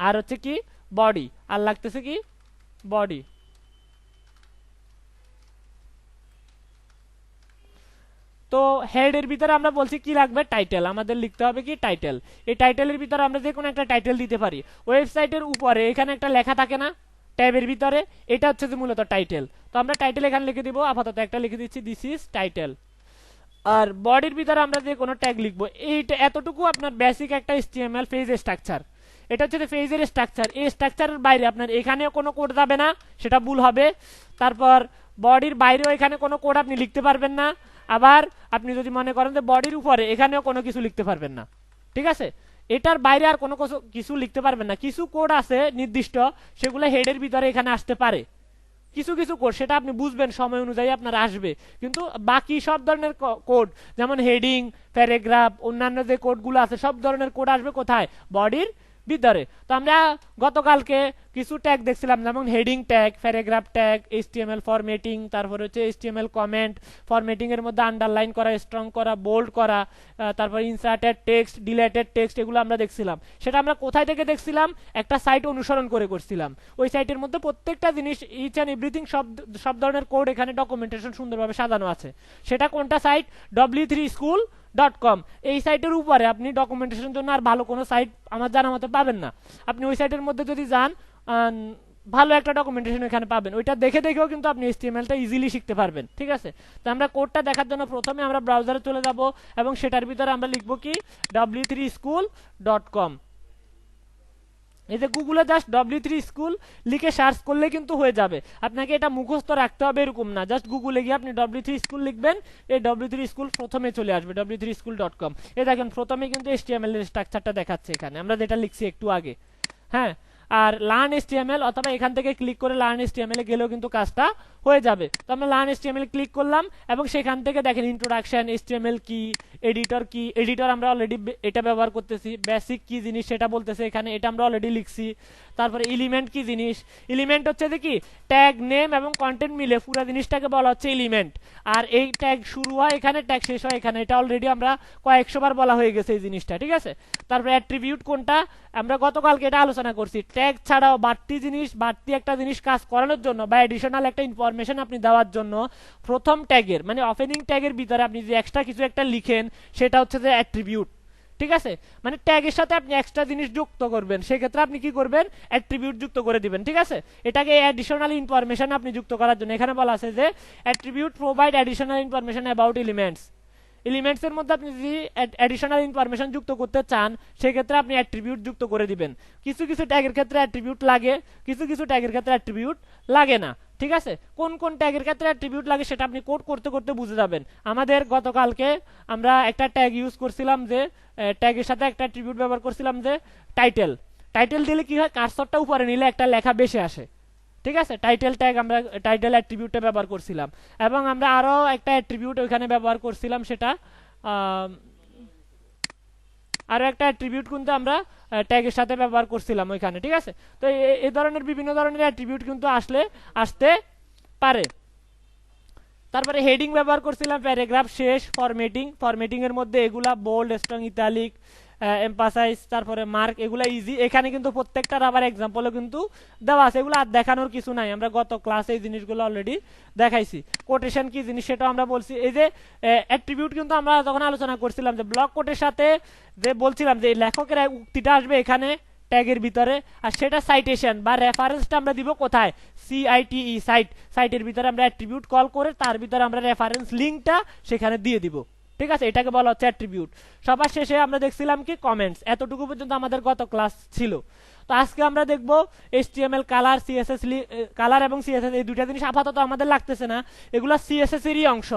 আর হচ্ছে কি বডি, আর লাগতেছে কি বডি। তো হেডের ভিতরে আমরা বলছি কি লাগবে, টাইটেল, আমাদের লিখতে হবে কি টাইটেল। এই টাইটেলের ভিতরে আমরা যে কোনো একটা টাইটেল দিতে পারি। ওয়েবসাইটের উপরে এখানে একটা লেখা থাকে না ট্যাবের ভিতরে, এটা হচ্ছে যে মূলত টাইটেল। তো আমরা টাইটেল এখানে লিখে দিব, আপাতত একটা লিখে দিচ্ছি, দিস ইজ টাইটেল। আর বডির ভিতরে আমরা যে কোনো ট্যাগ লিখবো। এইটা এতটুকু আপনার বেসিক একটা HTML পেজ স্ট্রাকচার। এটা হচ্ছে পেজের স্ট্রাকচার। এই স্ট্রাকচারের বাইরে আপনার এখানে কোনো কোড যাবে না, সেটা ভুল হবে। তারপর বডির বাইরেও এখানে কোনো কোড আপনি লিখতে পারবেন না। আবার আপনি যদি মনে করেন যে বডির উপরে, এখানেও কোনো কিছু লিখতে পারবেন না, ঠিক আছে। এটার বাইরে আর কোনো কিছু লিখতে পারবেন না। কিছু কোড আছে নির্দিষ্ট, সেগুলো হেডের ভিতরে এখানে আসতে পারে। কিছু কিছু কোড সেটা আপনি বুঝবেন, সময় অনুযায়ী আপনার আসবে। কিন্তু বাকি সব ধরনের কোড, যেমন হেডিং, প্যারাগ্রাফ, অন্যান্য যে কোডগুলো আছে, সব ধরনের কোড আসবে কোথায়, বডির ভিতরে। তো আমরা গতকালকে কিছু ট্যাগ দেখছিলাম, যেমন heading tag, paragraph tag, HTML formatting, তারপর হচ্ছে HTML কমেন্ট, ফরম্যাটিং এর মধ্যে আন্ডারলাইন করা, স্ট্রং করা, বোল্ড করা, তারপর ইনসার্টেড টেক্সট, ডিলেটেড টেক্সট, এগুলো আমরা দেখছিলাম। সেটা আমরা কোথায় থেকে দেখছিলাম, একটা সাইট অনুসরণ করে করছিলাম। ওই সাইটের মধ্যে প্রত্যেকটা জিনিস, ইচ অ্যান্ড এভরিথিং, সব ধরনের কোড এখানে ডকুমেন্টেশন সুন্দরভাবে সাজানো আছে। সেটা কোনটা সাইট, w3school.com। এই সাইটের উপরে আপনি ডকুমেন্টেশনের জন্য আর ভালো কোনো সাইট আমার জানা মতে পাবেন না। আপনি ওই সাইটের মধ্যে যদি যান, ভালো একটা ডকুমেন্টেশন এখানে পাবেন। ওইটা দেখে দেখেও কিন্তু আপনি HTML-টা ইজিলি শিখতে পারবেন, ঠিক আছে। তো আমরা কোডটা দেখার জন্য প্রথমে আমরা ব্রাউজারে চলে যাব, এবং সেটার ভিতরে আমরা লিখব কি w3school.com। এই যে গুগলে জাস্ট w3school লিখে সার্চ করলে কিন্তু হয়ে যাবে। আপনাকে এটা মুখস্থ রাখতে হবে এরকম না, জাস্ট গুগলে গিয়ে আপনি w3school লিখবেন, এই w3school প্রথমে চলে আসবে, w3school.com। এই দেখেন প্রথমে কিন্তু HTML এর স্ট্রাকচারটা দেখাচ্ছে এখানে, আমরা যেটা লিখছি একটু আগে। হ্যাঁ, আর লার্ন HTML, অথবা এখান থেকে ক্লিক করে লার্ন HTML এ গেলেও কিন্তু কাজটা হয়ে যাবে। তো আমরা লার্ন HTML ক্লিক করলাম, এবং সেখান থেকে দেখেন ইন্ট্রোডাকশন, HTML কি, এডিটর কি। এডিটর আমরা অলরেডি এটা ব্যবহার করতেছি। বেসিক কি জিনিস সেটা বলতেছে এখানে, এটা আমরা অলরেডি লিখছি। তারপরে এলিমেন্ট কি জিনিস, এলিমেন্ট হচ্ছে যে কি ট্যাগ, নেম এবং কন্টেন্ট মিলে পুরো জিনিসটাকে বলা হচ্ছে এলিমেন্ট। আর এই ট্যাগ শুরু হয় এখানে, ট্যাগ শেষ হয় এখানে, এটা অলরেডি আমরা কয়েকশো বার বলা হয়ে গেছে এই জিনিসটা, ঠিক আছে। তারপরে অ্যাট্রিবিউট কোনটা, আমরা গতকালকে এটা আলোচনা করছি। ট্যাগ ছাড়াও বাড়তি একটা জিনিস কাজ করানোর জন্য, বা এডিশনাল একটা ইনফরমেশন আপনি দেওয়ার জন্য, প্রথম ট্যাগের মানে ওপেনিং ট্যাগের ভিতরে আপনি যে এক্সট্রা কিছু একটা লিখেন, সেটা হচ্ছে যে অ্যাট্রিবিউট, ঠিক আছে। মানে ট্যাগের সাথে আপনি এক্সট্রা জিনিস যুক্ত করবেন, সেক্ষেত্রে আপনি কি করবেন, অ্যাট্রিবিউট যুক্ত করে দিবেন, ঠিক আছে। এটাকে অ্যাডিশনাল ইনফরমেশন আপনি যুক্ত করার জন্য এখানে বলা আছে যে attribute provide additional information about elements. এলিমেন্টসের মধ্যে আপনি যদি অ্যাডিশনাল ইনফরমেশন যুক্ত করতে চান, সেক্ষেত্রে আপনি অ্যাট্রিবিউট যুক্ত করে দিবেন। কিছু কিছু ট্যাগের ক্ষেত্রে অ্যাট্রিবিউট লাগে, কিছু কিছু ট্যাগের ক্ষেত্রে অ্যাট্রিবিউট লাগে না, ঠিক আছে। কোন কোন ট্যাগের ক্ষেত্রে অ্যাট্রিবিউট লাগে সেটা আপনি কোড করতে করতে বুঝে যাবেন। আমাদের গতকালকে আমরা একটা ট্যাগ ইউজ করছিলাম, যে ট্যাগের সাথে একটা অ্যাট্রিবিউট ব্যবহার করছিলাম, যে টাইটেল। টাইটেল দিলে কি হয়, কার্সরটা উপরে নিলে একটা লেখা বেশি আসে, ঠিক আছে। টাইটেল ট্যাগ আমরা টাইটেল অ্যাট্রিবিউটে ব্যবহার করছিলাম, এবং আমরা আরো একটা অ্যাট্রিবিউট ওইখানে ব্যবহার করছিলাম, সেটা আরো একটা অ্যাট্রিবিউট কিন্তু আমরা ট্যাগের সাথে ব্যবহার করছিলাম ওইখানে, ঠিক আছে। তো এই ধরনের বিভিন্ন ধরনের অ্যাট্রিবিউট কিন্তু আসতে পারে। তারপরে হেডিং ব্যবহার করছিলাম, প্যারাগ্রাফ শেষ, ফরম্যাটিং এর মধ্যে এগুলা বোল্ড, স্ট্রং, ইটালিক, এমফাসাইজ, তারপরে মার্ক, এগুলা ইজি। এখানে কিন্তু প্রত্যেকটার আবার এক্সাম্পলও কিন্তু দেওয়া আছে, এগুলো আর দেখানোর কিছু নাই, আমরা গত ক্লাসে এই জিনিসগুলো অলরেডি দেখাইছি। কোটেশন কি জিনিস সেটাও আমরা বলছি। এই যে অ্যাট্রিবিউট কিন্তু আমরা যখন আলোচনা করছিলাম, যে ব্লক কোটের সাথে যে বলছিলাম যে লেখকের উক্তিটা আসবে এখানে ট্যাগের ভিতরে, আর সেটা সাইটেশন বা রেফারেন্সটা আমরা দিব কোথায়, CITE, সাইটের ভিতরে আমরা অ্যাট্রিবিউট কল করে তার ভিতরে আমরা রেফারেন্স লিঙ্কটা সেখানে দিয়ে দিব, ঠিক আছে। এটাকে বলা হচ্ছে অ্যাট্রিবিউট। সবার শেষে আমরা দেখছিলাম কি কমেন্টস। এতটুকু পর্যন্ত আমাদের গত ক্লাস ছিল। তো আজকে আমরা দেখব HTML কালার, CSS, কালার এবং CSS, এই দুইটা জিনিস আপাতত আমাদের লাগতেছে না, এগুলো CSS এরই অংশ।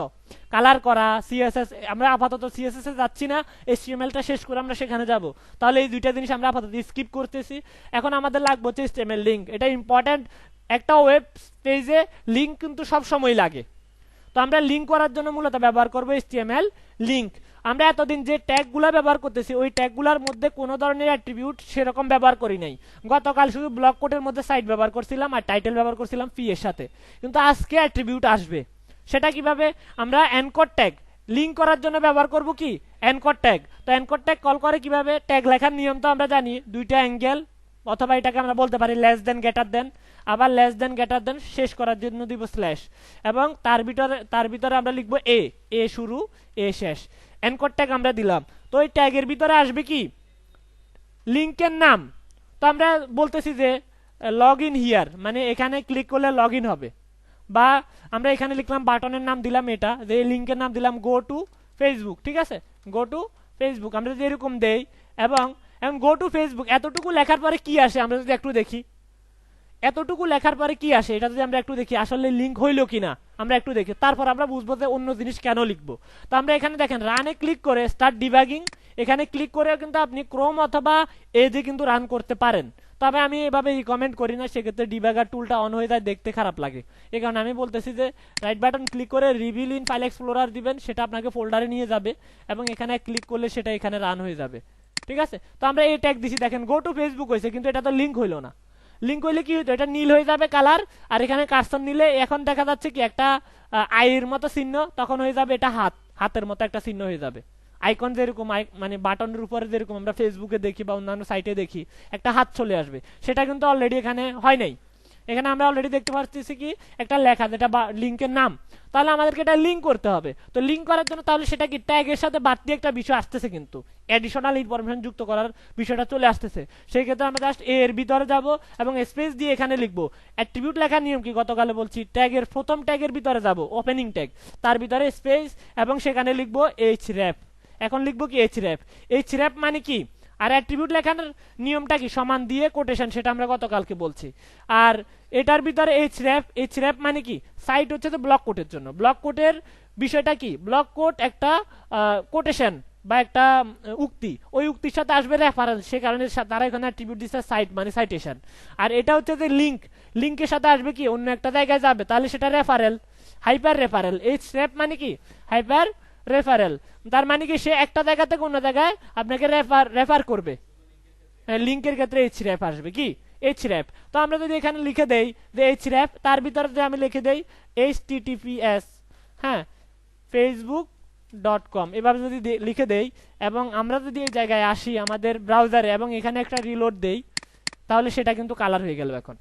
কালার করা, CSS, আমরা আপাতত CSS এ যাচ্ছি না, HTML-টা শেষ করে আমরা সেখানে যাব। তাহলে এই দুইটা জিনিস আমরা আপাতত স্কিপ করতেছি। এখন আমাদের লাগবে হচ্ছে HTML লিঙ্ক। এটা ইম্পর্টেন্ট, একটা ওয়েব পেজে লিঙ্ক কিন্তু সব সময় লাগে। তো আমরা লিঙ্ক করার জন্য মূলত ব্যবহার করব HTML লিঙ্ক। আমরা এতদিন যে ট্যাগগুলো ব্যবহার করতেছি ওই ট্যাগগুলোর মধ্যে কোনো ধরনের অ্যাট্রিবিউট সেরকম ব্যবহার করি নাই। গতকাল শুধু ব্লক কোডের মধ্যে সাইট ব্যবহার করছিলাম আর টাইটেল ব্যবহার করছিলাম ফি এর সাথে, কিন্তু আজকে অ্যাট্রিবিউট আসবে। সেটা কিভাবে? আমরা অ্যানকর ট্যাগ লিঙ্ক করার জন্য ব্যবহার করব কি অ্যানকর ট্যাগ। তো অ্যানকর ট্যাগ কল করে কিভাবে? ট্যাগ লেখার নিয়ম তো আমরা জানি, দুইটা অ্যাঙ্গেল অথবা এটাকে আমরা বলতে পারি লেস দেন গ্রেটার দেন, আবার লেস দেন গ্রেটার দেন শেষ করার জন্য দিব স্ল্যাশ, এবং তার ভিতরে আমরা লিখবো এ শুরু এ শেষ। অ্যানকর ট্যাগ আমরা দিলাম। তো এই ট্যাগের ভিতরে আসবে কি লিঙ্কের নাম। তো আমরা বলতেছি যে লগ ইন হিয়ার, মানে এখানে ক্লিক করলে লগ ইন হবে। বা আমরা এখানে লিখলাম বাটনের নাম দিলাম এটা, যে লিঙ্কের নাম দিলাম গো টু ফেসবুক। ঠিক আছে, গো টু ফেসবুক আমরা যদি এরকম দেই এবং গো টু ফেসবুক এতটুকু লেখার পরে কি আসে আমরা যদি একটু দেখি, এতটুকু লেখার পরে কি আসে এটা যদি আমরা একটু দেখি আসলে লিঙ্ক হইলো কিনা আমরা একটু দেখি, তারপর আমরা বুঝবো যে অন্য জিনিস কেন লিখবো। তো আমরা এখানে দেখেন রানে ক্লিক করে স্টার্ট ডিবাগিং, এখানে ক্লিক করে কিন্তু আপনি ক্রোম অথবা এজে কিন্তু রান করতে পারেন। তবে আমি এভাবে রিকমেন্ড করি না, সেক্ষেত্রে ডিবাগার টুলটা অন হয়ে যায়, দেখতে খারাপ লাগে। এই কারণে আমি বলতেছি যে রাইট বাটন ক্লিক করে রিভিল ইন ফাইল এক্সপ্লোরার দিবেন, সেটা আপনাকে ফোল্ডারে নিয়ে যাবে এবং এখানে ক্লিক করলে সেটা এখানে রান হয়ে যাবে। ঠিক আছে, তো আমরা এই ট্যাগ দিছি, দেখেন গো টু ফেসবুক হয়েছে কিন্তু এটা তো লিঙ্ক হইলো না। লিঙ্ক হইলে কি হইতো? এটা নীল হয়ে যাবে কালার, আর এখানে কার্সর নিলে এখন দেখা যাচ্ছে কি একটা আইয়ের মতো চিহ্ন, তখন হয়ে যাবে এটা হাতের মতো একটা চিহ্ন হয়ে যাবে। আইকন যেরকম মানে বাটনের উপরে যেরকম আমরা ফেসবুকে দেখি বা অন্যান্য সাইটে দেখি একটা হাত চলে আসবে, সেটা কিন্তু অলরেডি এখানে হয় নাই। এখানে আমরা অলরেডি দেখতে পাচ্ছি কি একটা লেখা যেটা লিঙ্কের নাম, তাহলে আমাদেরকে এটা লিঙ্ক করতে হবে। তো লিঙ্ক করার জন্য তাহলে সেটা কি ট্যাগের সাথে বাড়তি একটা বিষয় আসতেছে, কিন্তু অ্যাডিশনাল ইনফরমেশন যুক্ত করার বিষয়টা চলে আসতেছে। সেই ক্ষেত্রে আমরা জাস্ট এর ভিতরে যাব এবং স্পেস দিয়ে এখানে লিখবো অ্যাট্রিবিউট লেখার নিয়ম কি গতকালে বলছি, ট্যাগের প্রথম ট্যাগের ভিতরে যাব ওপেনিং ট্যাগ, তার ভিতরে স্পেস এবং সেখানে লিখবো href। এখন লিখবো কি href মানে কি, আর অ্যাট্রিবিউট লেখার নিয়মটা কি সমান দিয়ে কোটেশন, সেটা আমরা গতকালকে বলছি। আর এটার ভিতরে href মানে কি সাইট হচ্ছে তো ব্লক কোটের জন্য। ব্লক কোটের বিষয়টা কি, ব্লক কোট একটা কোটেশন বা একটা উক্তি, ওই উক্তির সাথে আসবে রেফারেন্স, সে কারণে তারা এখানে অ্যাট্রিবিউট দিচ্ছে সাইট মানে সাইটেশন। আর এটা হচ্ছে যে লিঙ্কের সাথে আসবে কি অন্য একটা জায়গায় যাবে, তাহলে সেটা রেফারেল, হাইপার রেফারেল। href মানে কি হাইপার রেফারেল, তার মানে কি সে একটা জায়গা থেকে অন্য জায়গায় আপনাকে রেফার করবে। লিঙ্কের ক্ষেত্রে href আসবে কি href। তো আমরা যদি এখানে লিখে দেই যে href, তার ভিতরে যদি আমি লিখে দেই https হ্যাঁ facebook.com এভাবে যদি লিখে দেই এবং আমরা যদি এই জায়গায় আসি আমাদের ব্রাউজারে এবং এখানে একটা রিলোড দেই, তাহলে সেটা কিন্তু কালার হয়ে গেল। এখন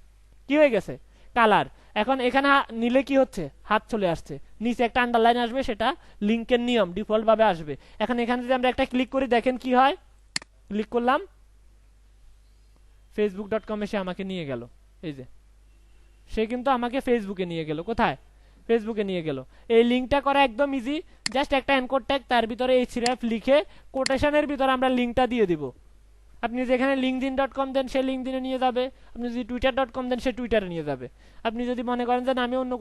কি হয়ে গেছে কালার। এখন এখানে নিলে কি হচ্ছে হাত চলে আসছে, নিচে একটা আন্ডারলাইন আসবে, সেটা লিঙ্কের নিয়ম ডিফল্ট ভাবে আসবে। এখন এখানে যদি আমরা একটা ক্লিক করি দেখেন কি হয়, ক্লিক করলাম facebook.com এসে আমাকে নিয়ে গেল, এই যে সে কিন্তু আমাকে ফেসবুকে নিয়ে গেল। কোথায়? ফেসবুকে নিয়ে গেল। এই লিঙ্কটা করা একদম ইজি, জাস্ট একটা অ্যানকর ট্যাগ তার ভিতরে href লিখে কোটেশনের ভিতরে আমরা লিঙ্কটা দিয়ে দিব। আপনি যেখানে linkedin.com দেন সে লিঙ্কডিনে নিয়ে যাবে, আপনি যদি twitter.com দেন সে টুইটারে নিয়ে যাবে। আপনি যদি মনে করেন যে আমি অন্য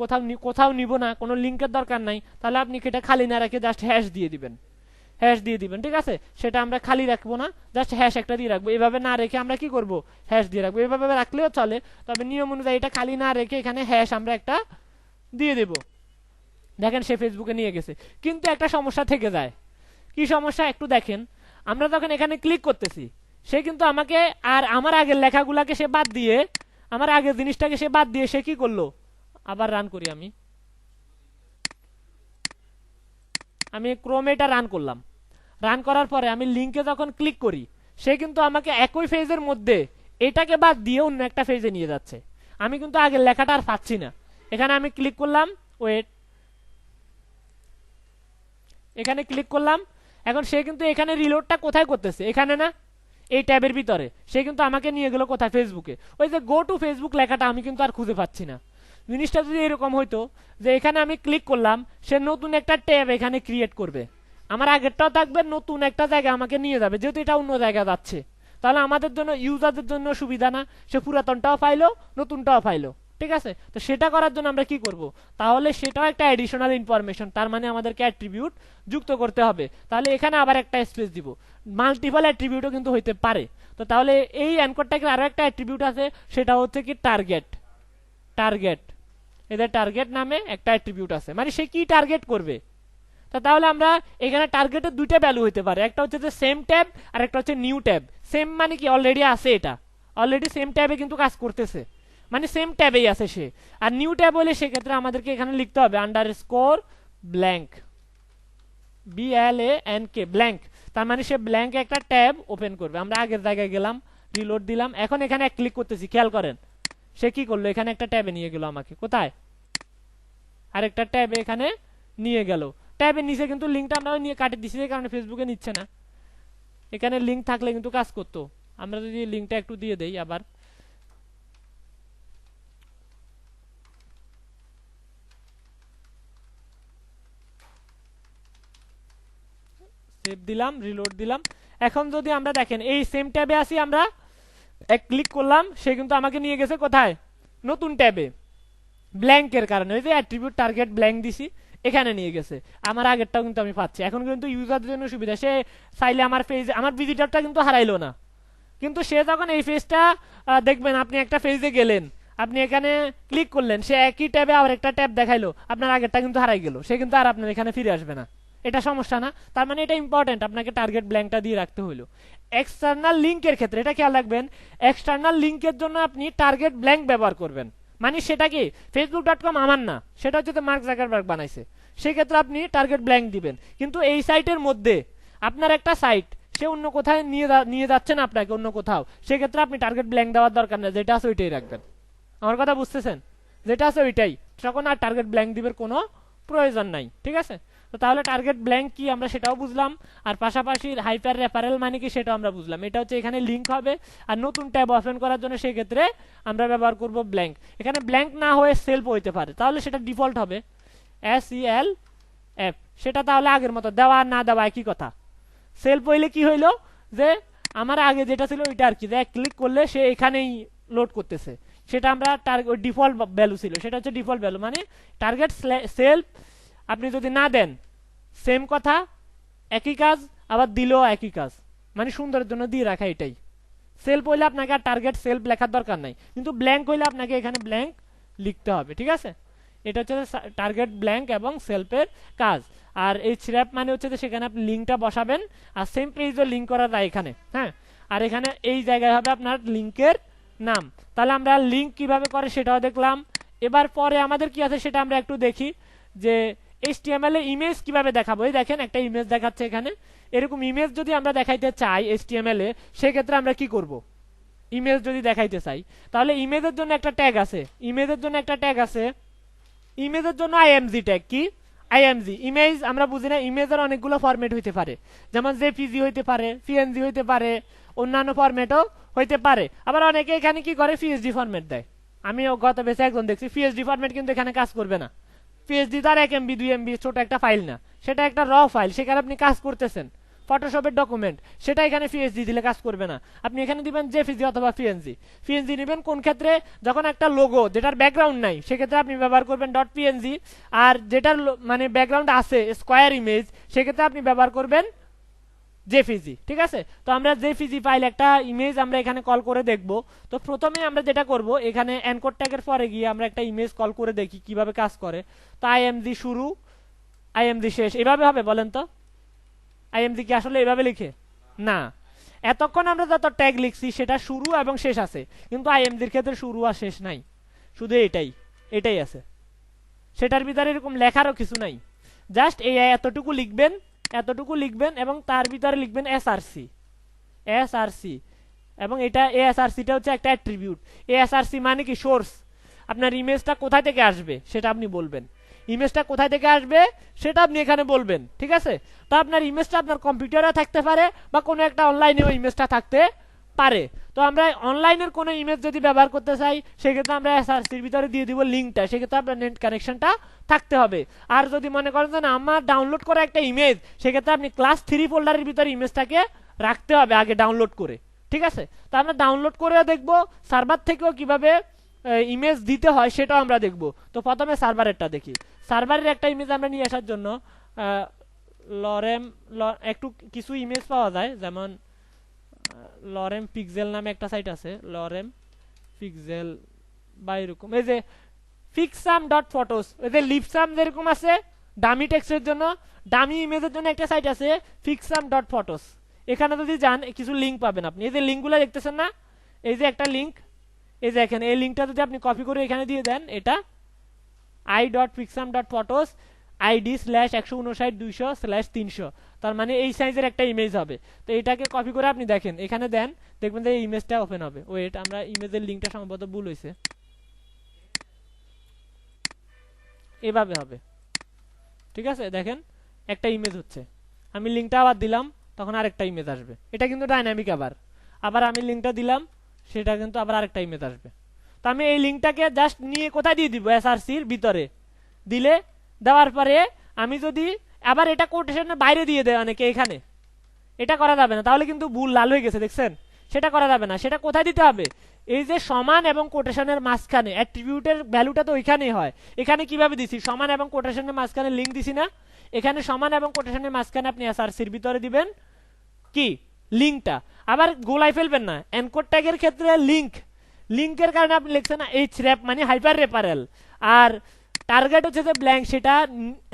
কোথাও নিব না, কোনো লিঙ্কের দরকার নাই, তাহলে আপনি সেটা খালি না রেখে জাস্ট হ্যাশ দিয়ে দিবেন, ঠিক আছে। সেটা আমরা খালি রাখবো না, জাস্ট হ্যাশ একটা দিয়ে রাখবো। এভাবে না রেখে আমরা কি করব হ্যাশ দিয়ে রাখবো, এভাবে রাখলেও চলে, তবে নিয়ম অনুযায়ী এটা খালি না রেখে এখানে হ্যাশ আমরা একটা দিয়ে দেব। দেখেন সে ফেসবুকে নিয়ে গেছে, কিন্তু একটা সমস্যা থেকে যায়। কি সমস্যা একটু দেখেন, আমরা যখন এখানে ক্লিক করতেছি সে কিন্তু আমাকে আর আমার আগের লেখাগুলাকে সে বাদ দিয়ে, আমার আগের জিনিসটাকে সে বাদ দিয়ে সে কি করলো, আবার রান করি আমি ক্রোমে এটা রান করলাম। রান করার পরে আমি লিঙ্কে যখন ক্লিক করি সে কিন্তু আমাকে একই ফেজের মধ্যে এটাকে বাদ দিয়ে অন্য একটা ফেজে নিয়ে যাচ্ছে। আমি কিন্তু আগের লেখাটা আর পাচ্ছি না। এখানে আমি ক্লিক করলাম, ওয়েট, এখানে ক্লিক করলাম। এখন সে কিন্তু এখানে রিলোডটা কোথায় করতেছে, এখানে না, এই ট্যাবের ভিতরে। সে কিন্তু আমাকে নিয়ে গেল কোথায়, ফেসবুকে। ওই যে গো টু ফেসবুক লেখাটা আমি কিন্তু আর খুঁজে পাচ্ছি না। জিনিসটা যদি এরকম হইতো যে এখানে আমি ক্লিক করলাম, সে নতুন একটা ট্যাব এখানে ক্রিয়েট করবে, আমার আগেরটাও থাকবে, নতুন একটা জায়গা আমাকে নিয়ে যাবে, যেহেতু এটা অন্য জায়গা যাচ্ছে। তাহলে আমাদের জন্য ইউজারদের জন্য সুবিধা না, সে পুরাতনটাও পাইলো নতুনটাও পাইলো। ঠিক আছে, তো সেটা করার জন্য আমরা কি করব, তাহলে সেটাও একটা অ্যাডিশনাল ইনফরমেশন, তার মানে আমাদেরকে অ্যাট্রিবিউট যুক্ত করতে হবে। তাহলে এখানে আবার একটা স্পেস দিব, মাল্টিপল অ্যাট্রিবিউটও কিন্তু হইতে পারে। তো তাহলে এই অ্যানকর ট্যাগের আরো একটা অ্যাট্রিবিউট আছে, সেটা হচ্ছে কি টার্গেট। এদের টার্গেট নামে একটা অ্যাট্রিবিউট আছে, মানে সে কি টার্গেট করবে। তাহলে আমরা এখানে টার্গেটের দুইটা ভ্যালু হতে পারে, একটা হচ্ছে যে সেম ট্যাব আর একটা হচ্ছে নিউ ট্যাব। সেম মানে কি অলরেডি আছে, এটা অলরেডি সেম ট্যাবে কিন্তু কাজ করতেছে, মানে সেম ট্যাবেই আছে সে। আর নিউ ট্যাব হলে সেক্ষেত্রে আমাদেরকে এখানে লিখতে হবে আন্ডারস্কোর ব্ল্যাঙ্ক, BLANK ব্ল্যাঙ্ক, তার মানে সে ব্ল্যাঙ্ক একটা ট্যাব ওপেন করবে। আমরা আগের জায়গায় গেলাম, রিলোড দিলাম, এখন এখানে ক্লিক করতেছি, খেয়াল করেন সে কি করলো, এখানে একটা ট্যাবে নিয়ে গেল আমাকে, কোথায় আরেকটা ট্যাবে এখানে নিয়ে গেল। ট্যাবের নিচে কিন্তু লিঙ্কটা আমরা নিয়ে কাটে দিছি, এই কারণে ফেসবুকে নিচ্ছে না। এখানে লিঙ্ক থাকলে কিন্তু কাজ করতো। আমরা যদি লিঙ্কটা একটু দিয়ে দেই, আবার সেভ দিলাম, রিলোড দিলাম। এখন যদি আমরা দেখেন এই সেম ট্যাবে আসি, আমরা এক ক্লিক করলাম, সে কিন্তু আমাকে নিয়ে গেছে কোথায়, নতুন ট্যাবে, ব্ল্যাঙ্কের কারণে, ওই যে অ্যাট্রিবিউট টার্গেট ব্ল্যাঙ্ক দিছি, এখানে নিয়ে গেছে। আমার আগেরটাও কিন্তু আমি পাচ্ছি। এখন কিন্তু ইউজারদের জন্য সুবিধা, সে চাইলে আমার পেজ, আমার ভিজিটরটা কিন্তু হারাইলো না, কিন্তু সে যখন এই পেজটা দেখবেন, আপনি একটা পেজে গেলেন, আপনি এখানে ক্লিক করলেন, সে একই ট্যাবে আবার একটা ট্যাব দেখাইলো, আপনার আগেরটা কিন্তু হারাই গেল, সে কিন্তু আর আপনার এখানে ফিরে আসবে না। এটা সমস্যা না, তার মানে এটা ইম্পর্টেন্ট, আপনাকে টার্গেট ব্ল্যাঙ্কটা দিয়ে রাখতে হলো। এক্সটার্নাল লিঙ্কের ক্ষেত্রে এটা খেয়াল রাখবেন, এক্সটার্নাল লিঙ্কের জন্য আপনি টার্গেট ব্ল্যাঙ্ক ব্যবহার করবেন। মানে সেটা কি facebook.com আমার না, সেটা হচ্ছে মার্ক জাকারবার্গ বানাইছে, সেক্ষেত্রে আপনি টার্গেট ব্ল্যাঙ্ক দিবেন। কিন্তু এই সাইটের মধ্যে আপনার একটা সাইট, সে অন্য কোথায় নিয়ে যাচ্ছে না আপনাকে, অন্য কোথাও, সেক্ষেত্রে আপনি টার্গেট ব্ল্যাঙ্ক দেওয়ার দরকার নেই, যেটা আছে ওইটাই রাখবেন। আমার কথা বুঝতেছেন, যেটা আছে ওইটাই, তখন আর টার্গেট ব্ল্যাঙ্ক দিবের কোনো প্রয়োজন নাই, ঠিক আছে। তো তাহলে টার্গেট ব্ল্যাঙ্ক কি আমরা সেটাও বুঝলাম, আর পাশাপাশি হাইপার রেফারেল মানে কি সেটাও আমরা বুঝলাম। এটা হচ্ছে এখানে লিঙ্ক হবে, আর নতুন ট্যাব ওপেন করার জন্য সেক্ষেত্রে আমরা ব্যবহার করব ব্ল্যাঙ্ক। এখানে ব্ল্যাঙ্ক না হয়ে সেলফ হইতে পারে, তাহলে সেটা ডিফল্ট হবে SELF, সেটা তাহলে আগের মতো দেওয়া আর না দেওয়া একই কথা। সেলফ হইলে কি হইলো, যে আমার আগে যেটা ছিল ওইটা আর কি, যে ক্লিক করলে সে এখানেই লোড করতেছে, সেটা আমরা ডিফল্ট ভ্যালু ছিল, সেটা হচ্ছে ডিফল্ট ভ্যালু। মানে টার্গেট সেলফ আপনি যদি না দেন, সেম কথা একই কাজ, আবার দিলেও একই কাজ, মানে সুন্দরের জন্য দিয়ে রাখা, এটাই। সেলফ হইলে আপনাকে আর টার্গেট সেলফ লেখার দরকার নাই, কিন্তু ব্ল্যাঙ্ক হইলে আপনাকে এখানে ব্ল্যাঙ্ক লিখতে হবে, ঠিক আছে। এটা হচ্ছে টার্গেট ব্ল্যাঙ্ক এবং সেলফের কাজ। আর এই স্র্যাপ মানে হচ্ছে যে সেখানে আপনি লিঙ্কটা বসাবেন, আর সেম পেজও লিঙ্ক করা যায় এখানে, হ্যাঁ। আর এখানে এই জায়গায় হবে আপনার লিঙ্কের নাম। তাহলে আমরা লিঙ্ক কিভাবে করে সেটাও দেখলাম। এবার পরে আমাদের কি আছে সেটা আমরা একটু দেখি, যে HTML এ ইমেজ কিভাবে দেখাবো। এই দেখেন একটা ইমেজ দেখাচ্ছে এখানে, এরকম ইমেজ যদি আমরা দেখাইতে চাই HTML এ, সেক্ষেত্রে আমরা কি করব, ইমেজ যদি দেখাইতে চাই, তাহলে ইমেজের জন্য একটা ট্যাগ আছে, ইমেজের জন্য একটা ট্যাগ আছে, ইমেজের জন্য IMG ট্যাগ। কি IMG? ইমেজ আমরা বুঝি না, ইমেজের অনেকগুলো ফরম্যাট হইতে পারে, যেমন JPG হইতে পারে, PNG হইতে পারে, অন্যান্য ফরম্যাটও হইতে পারে। আবার অনেকে এখানে কি করে PSD ফরম্যাট দেয়, আমি গত বেশি একজন দেখছি PSD ফরম্যাট, কিন্তু এখানে কাজ করবে না। PSD তার 1 MB 2 MB ছোট একটা ফাইল না, সেটা একটা র ফাইল, সেখানে আপনি কাজ করতেছেন, ফটোশপের ডকুমেন্ট, সেটা এখানে PSD দিলে কাজ করবে না। আপনি এখানে দিবেন JPG অথবা PNG নেবেন কোন ক্ষেত্রে, যখন একটা লোগো যেটার ব্যাকগ্রাউন্ড নাই, সেক্ষেত্রে আপনি ব্যবহার করবেন .png, আর যেটার মানে ব্যাকগ্রাউন্ড আছে স্কোয়ার ইমেজ, সেক্ষেত্রে আপনি ব্যবহার করবেন JPG, ঠিক আছে। তো আমরা JPG ফাইল একটা ইমেজ আমরা এখানে কল করে দেখব। তো প্রথমে আমরা যেটা করব, এখানে এনকোড ট্যাগের পরে গিয়ে আমরা একটা ইমেজ কল করে দেখি কিভাবে কাজ করে। তো IMG শুরু, IMG শেষ, এভাবে হবে বলেন তো? IMG কি আসলে এভাবে লিখে? না, এতক্ষণ আমরা যত ট্যাগ লিখছি সেটা শুরু এবং শেষ আছে, কিন্তু IMG এর ক্ষেত্রে শুরু আর শেষ নাই, শুধু এটাই আছে, সেটার ভিতরে এরকম লেখারও কিছু নাই। জাস্ট এই এতটুকু লিখবেন এবং তার ভিতরে লিখবেন SRC, এবং এটা SRCটা হচ্ছে একটা অ্যাট্রিবিউট। SRC মানে কি সোর্স, আপনার ইমেজটা কোথায় থেকে আসবে সেটা আপনি বলবেন, ইমেজটা কোথায় থেকে আসবে সেটা আপনি এখানে বলবেন, ঠিক আছে। তো আপনার ইমেজটা আপনার কম্পিউটারে থাকতে পারে, বা কোনো একটা অনলাইনেও ইমেজটা থাকতে পারে। তো আমরা অনলাইনের কোনো ইমেজ যদি ব্যবহার করতে চাই, সেক্ষেত্রে আমরা SRCর ভিতরে দিয়ে দিব লিঙ্কটা, সেক্ষেত্রে আপনার নেট কানেকশনটা থাকতে হবে। আর যদি মনে করেন যে আমার ডাউনলোড করা একটা ইমেজ, সেক্ষেত্রে আপনি ক্লাস 3 ফোল্ডারের ভিতরে ইমেজটাকে রাখতে হবে আগে ডাউনলোড করে, ঠিক আছে। তো আমরা ডাউনলোড করেও দেখবো, সার্ভার থেকেও কিভাবে ইমেজ দিতে হয় সেটাও আমরা দেখব। তো প্রথমে সার্ভারেরটা দেখি। সার্ভারের একটা ইমেজ আমরা নিয়ে আসার জন্য লরেম একটু কিছু ইমেজ পাওয়া যায়, যেমন লরেম পিক্সেল নামে একটা সাইট আছে, লরেম পিক্সেল বা এরকম, এই যে ফিক্সাম ডট ফটোস, ওই যে লিপসাম যেরকম আছে ডামি টেক্সটের জন্য, ডামি ইমেজের জন্য একটা সাইট আছে ফিক্সাম ডট ফটোস। এখানে যদি যান কিছু লিঙ্ক পাবেন আপনি, এই যে লিঙ্কগুলো দেখতেছেন না, এই যে একটা লিঙ্ক, এই যে এখানে এই লিঙ্কটা যদি আপনি কপি করে এখানে দিয়ে দেন, এটা i.pixam.photos id/159/200/300, তার মানে এই সাইজের একটা ইমেজ হবে। তো এটাকে কপি করে আপনি দেখেন এখানে দেন, দেখবেন যে এই ইমেজটা ওপেন হবে। ওয়েট, আমরা ইমেজের লিঙ্কটা সম্ভবত ভুল হয়েছে, এভাবে হবে। ঠিক আছে, দেখেন একটা ইমেজ হচ্ছে, আমি লিঙ্কটা আবার দিলাম তখন আরেকটা ইমেজ আসবে, এটা কিন্তু ডাইনামিক। আবার আবার আমি লিঙ্কটা দিলাম, সেটা কিন্তু আবার আরেকটা ইমেজ আসবে। তো আমি এই লিঙ্কটাকে জাস্ট নিয়ে কোথায় দিয়ে দিব, এসআরসির ভিতরে দিলে, দেওয়ার পরে আমি যদি আবার এটা কোটেশনের বাইরে দিয়ে দেয় অনেকে, এখানে এটা করা যাবে না, তাহলে কিন্তু ভুল লাল হয়ে গেছে দেখছেন, সেটা করা যাবে না। সেটা কোথায় দিতে হবে, এই যে সমান এবং কোটেশনের মাঝখানে, অ্যাট্রিবিউটের ভ্যালুটা তো ওইখানেই হয়। এখানে কিভাবে দিছি, সমান এবং কোটেশনের মাঝখানে লিঙ্ক দিছি না, এখানে সমান এবং কোটেশনের মাঝখানে আপনি এসআরসির ভিতরে দিবেন কি লিঙ্কটা। আবার গোলাই ফেলবেন না, এনকোড ট্যাগের ক্ষেত্রে লিঙ্ক, লিঙ্কের কারণে আপনি লিখছেন না এইচর‍্যাপ মানে হাইপার রেফারেল, আর টার্গেট হচ্ছে যে ব্ল্যাঙ্ক, সেটা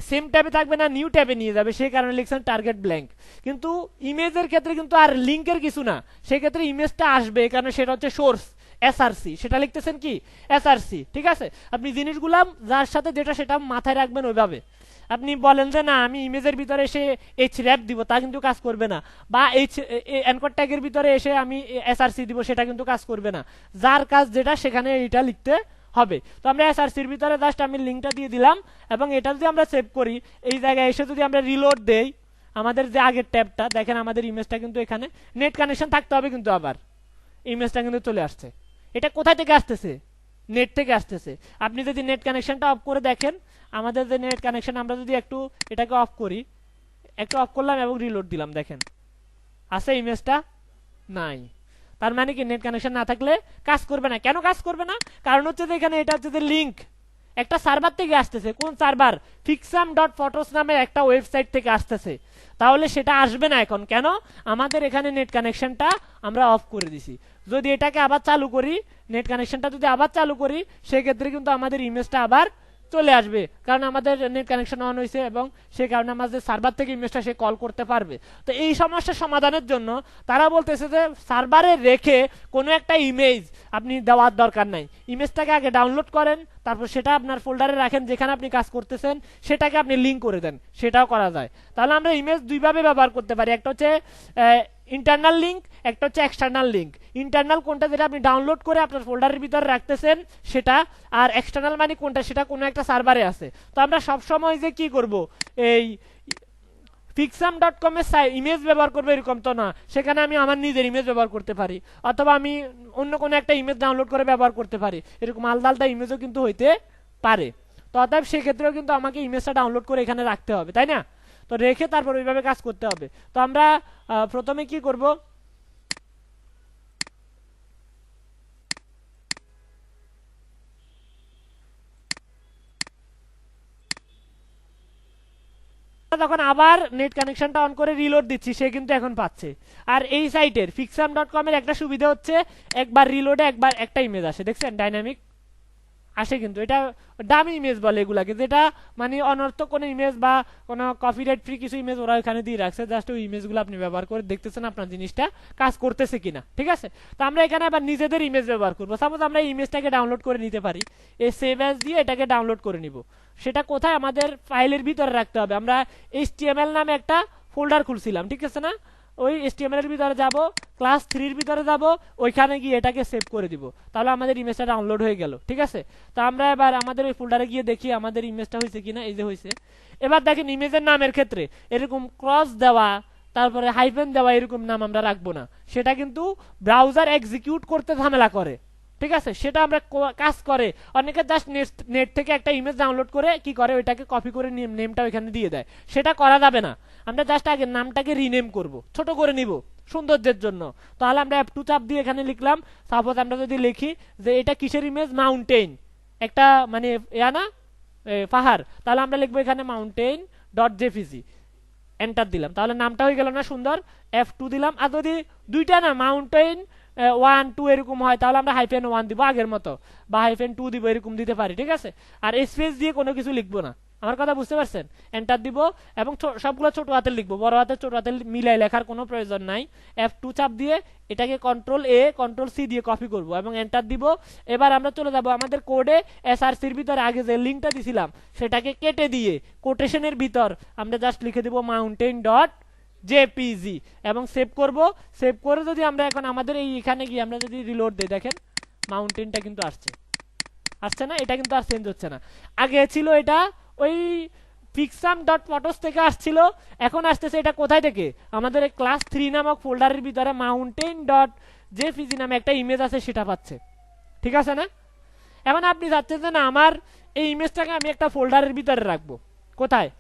সেম ট্যাবে থাকবে না, নিউ ট্যাবে নিয়ে যাবে, সেই কারণে লিখছেন টার্গেট ব্ল্যাঙ্ক। কিন্তু ইমেজের ক্ষেত্রে কিন্তু আর লিঙ্কের কিছু না, সেক্ষেত্রে ইমেজটা আসবে, কারণ সেটা হচ্ছে সোর্স এসআরসি, সেটা লিখতেছেন কি এসআরসি। ঠিক আছে, আপনি জিনিসগুলা যার সাথে যেটা সেটা মাথায় রাখবেন ওইভাবে। আপনি বলেন যে না আমি ইমেজের ভিতরে এসে এইচর‍্যাপ দিব, তা কিন্তু কাজ করবে না, বা এনকোড ট্যাগের ভিতরে এসে আমি এসআরসি দিব, সেটা কিন্তু কাজ করবে না। যার কাজ যেটা সেখানে এটা লিখতে হবে। তো আমরা এসআরসির ভিতরে জাস্ট আমি লিঙ্কটা দিয়ে দিলাম, এবং এটা যদি আমরা সেভ করি, এই জায়গায় এসে যদি আমরা রিলোড দেই, আমাদের যে আগের ট্যাবটা দেখেন, আমাদের ইমেজটা কিন্তু এখানে নেট কানেকশন থাকতে হবে, কিন্তু আবার ইমেজটা কিন্তু চলে আসছে। এটা কোথায় থেকে আসতেছে, নেট থেকে আসতেছে। আপনি যদি নেট কানেকশনটা অফ করে দেখেন, আমাদের যে নেট কানেকশন, আমরা যদি একটু এটাকে অফ করি, একটু অফ করলাম এবং রিলোড দিলাম, দেখেন আছে ইমেজটা নাই। তার মানে কি নেট কানেকশন না থাকলে কাজ করবে না। কেন কাজ করবে না, কারণ হচ্ছে যে এখানে এটা হচ্ছে যে লিঙ্ক একটা সার্ভার থেকে আসতেছে। কোন সার্ভার, fixam.photos নামে একটা ওয়েবসাইট থেকে আসতেছে, তাহলে সেটা আসবে না এখন। কেন, আমাদের এখানে নেট কানেকশনটা আমরা অফ করে দিছি। যদি এটাকে আবার চালু করি, নেট কানেকশনটা যদি আবার চালু করি, সেক্ষেত্রে কিন্তু আমাদের ইমেজটা আবার চলে আসবে, কারণ আমাদের নেট কানেকশন অন হয়েছে, এবং সেই কারণে আমাদের সার্ভার থেকে ইমেজটা সে কল করতে পারবে। তো এই সমস্যার সমাধানের জন্য তারা বলতেছে যে সার্ভারে রেখে কোনো একটা ইমেজ আপনি দেওয়ার দরকার নাই, ইমেজটাকে আগে ডাউনলোড করেন, তারপর সেটা আপনার ফোল্ডারে রাখেন যেখানে আপনি কাজ করতেছেন, সেটাকে আপনি লিঙ্ক করে দেন, সেটাও করা যায়। তাহলে আমরা ইমেজ দুইভাবে ব্যবহার করতে পারি, একটা হচ্ছে ইন্টারনাল লিঙ্ক, একটা হচ্ছে এক্সটার্নাল লিঙ্ক। ইন্টারনাল কোনটা, যেটা আপনি ডাউনলোড করে আপনার ফোল্ডারের ভিতরে রাখতেছেন সেটা, আর এক্সটার্নাল মানে কোনটা, সেটা কোনো একটা সার্ভারে আছে। তো আমরা সবসময় যে কি করব, এই fixam.com এর ইমেজ ব্যবহার করবো এরকম তো না, সেখানে আমি আমার নিজের ইমেজ ব্যবহার করতে পারি, অথবা আমি অন্য কোনো একটা ইমেজ ডাউনলোড করে ব্যবহার করতে পারি, এরকম আলাদা আলাদা ইমেজও কিন্তু হইতে পারে। তো অতএব সেক্ষেত্রেও কিন্তু আমাকে ইমেজটা ডাউনলোড করে এখানে রাখতে হবে, তাই না? তো রেখে তারপর ওইভাবে কাজ করতে হবে। তো আমরা প্রথমে কি করব, যখন আবার নেট কানেকশনটা অন করে রিলোড দিচ্ছি, সে কিন্তু এখন পাচ্ছে। আর এই সাইটের fixam.com এর একটা সুবিধা হচ্ছে, একবার রিলোডে একবার একটা ইমেজ আসে, দেখছেন ডাইনামিক আসে, কিন্তু এটা ডামি ইমেজ বলে এগুলাকে, যেটা মানে অনর্থক কোনো ইমেজ বা কোনো কপিরাইট ফ্রি কিছু ইমেজ ওরা এখানে দিয়ে রাখছে, জাস্ট ওই ইমেজগুলো আপনি ব্যবহার করে দেখতেছেন আপনার জিনিসটা কাজ করতেছে কিনা। ঠিক আছে, তো আমরা এখানে আবার নিজেদের ইমেজ ব্যবহার করবো। সাপোজ আমরা এই ইমেজটাকে ডাউনলোড করে নিতে পারি, এই সেভ অ্যাজ দিয়ে এটাকে ডাউনলোড করে নিব। সেটা কোথায়, আমাদের ফাইলের ভিতরে রাখতে হবে। আমরা HTML নামে একটা ফোল্ডার খুলছিলাম, ঠিক আছে না, ওই HTML এর ভিতরে যাব, ক্লাস 3 এর ভিতরে যাব, ওইখানে গিয়ে এটাকে সেভ করে দিব, তাহলে আমাদের ইমেজটা ডাউনলোড হয়ে গেল। ঠিক আছে, তো আমরা এবার আমাদের ওই ফোল্ডারে গিয়ে দেখি আমাদের ইমেজটা হয়েছে কিনা। এই যে হয়েছে। এবার দেখেন ইমেজের নামের ক্ষেত্রে এরকম ক্রস দেওয়া, তারপরে হাইফেন দেওয়া, এরকম নাম আমরা রাখবো না, সেটা কিন্তু ব্রাউজার এক্সিকিউট করতে ঝামেলা করে। ঠিক আছে, সেটা আমরা কাজ করে অনেকে জাস্ট নেট থেকে একটা ইমেজ ডাউনলোড করে কি করে, ওইটাকে কপি করে নেমটা ওইখানে দিয়ে দেয়, সেটা করা যাবে না। আমরা জাস্ট আগে নামটাকে রিনেম করব, ছোট করে নিব সৌন্দর্যের জন্য। তাহলে আমরা F2 চাপ দিয়ে এখানে লিখলাম, সাপোজ আমরা যদি লিখি যে এটা কিসের ইমেজ, মাউন্টেন, একটা মানে না পাহাড়, তাহলে আমরা লিখবো এখানে মাউন্টেন ডট জেপিজি, এন্টার দিলাম, তাহলে নামটা হয়ে গেল না সুন্দর। F2 দিলাম। আর যদি দুইটা না, মাউন্টেন 1 2 এরকম হয় তাহলে আমরা -1 দিব আগের মতো, বা -2 দিব, এরকম দিতে পারি, ঠিক আছে। আর স্পেস দিয়ে কোনো কিছু লিখবো না, আমার কথা বুঝতে পারছেন। এন্টার দিব এবং সবগুলো ছোট হাতে লিখবো, বড় হাতে ছোট হাতে মিলাই লেখার কোনো প্রয়োজন নাই। F2 চাপ দিয়ে এটাকে Ctrl+A Ctrl+C দিয়ে কপি করব এবং এন্টার দিব। এবার আমরা চলে যাব আমাদের কোডে, এসআরসির ভিতরে আগে যে লিঙ্কটা দিছিলাম সেটাকে কেটে দিয়ে কোটেশনের ভিতর আমরা জাস্ট লিখে দেব mountain.jpg এবং সেভ করব। সেভ করে যদি আমরা এখন আমাদের এখানে গিয়ে আমরা যদি রিলোড দিই, দেখেন মাউন্টেনটা কিন্তু আসছে না, এটা কিন্তু আর চেঞ্জ হচ্ছে না। আগে ছিল এটা ওই pixam.photos থেকে আসছিল, এখন আসতেছে এটা কোথায় থেকে, আমাদের ক্লাস 3 নামক ফোল্ডারের ভিতরে mountain.jpg নামে একটা ইমেজ আছে, সেটা পাচ্ছে, ঠিক আছে না। এখন আপনি চাচ্ছেন যে না আমার এই ইমেজটাকে আমি একটা ফোল্ডারের ভিতরে রাখবো, কোথায়,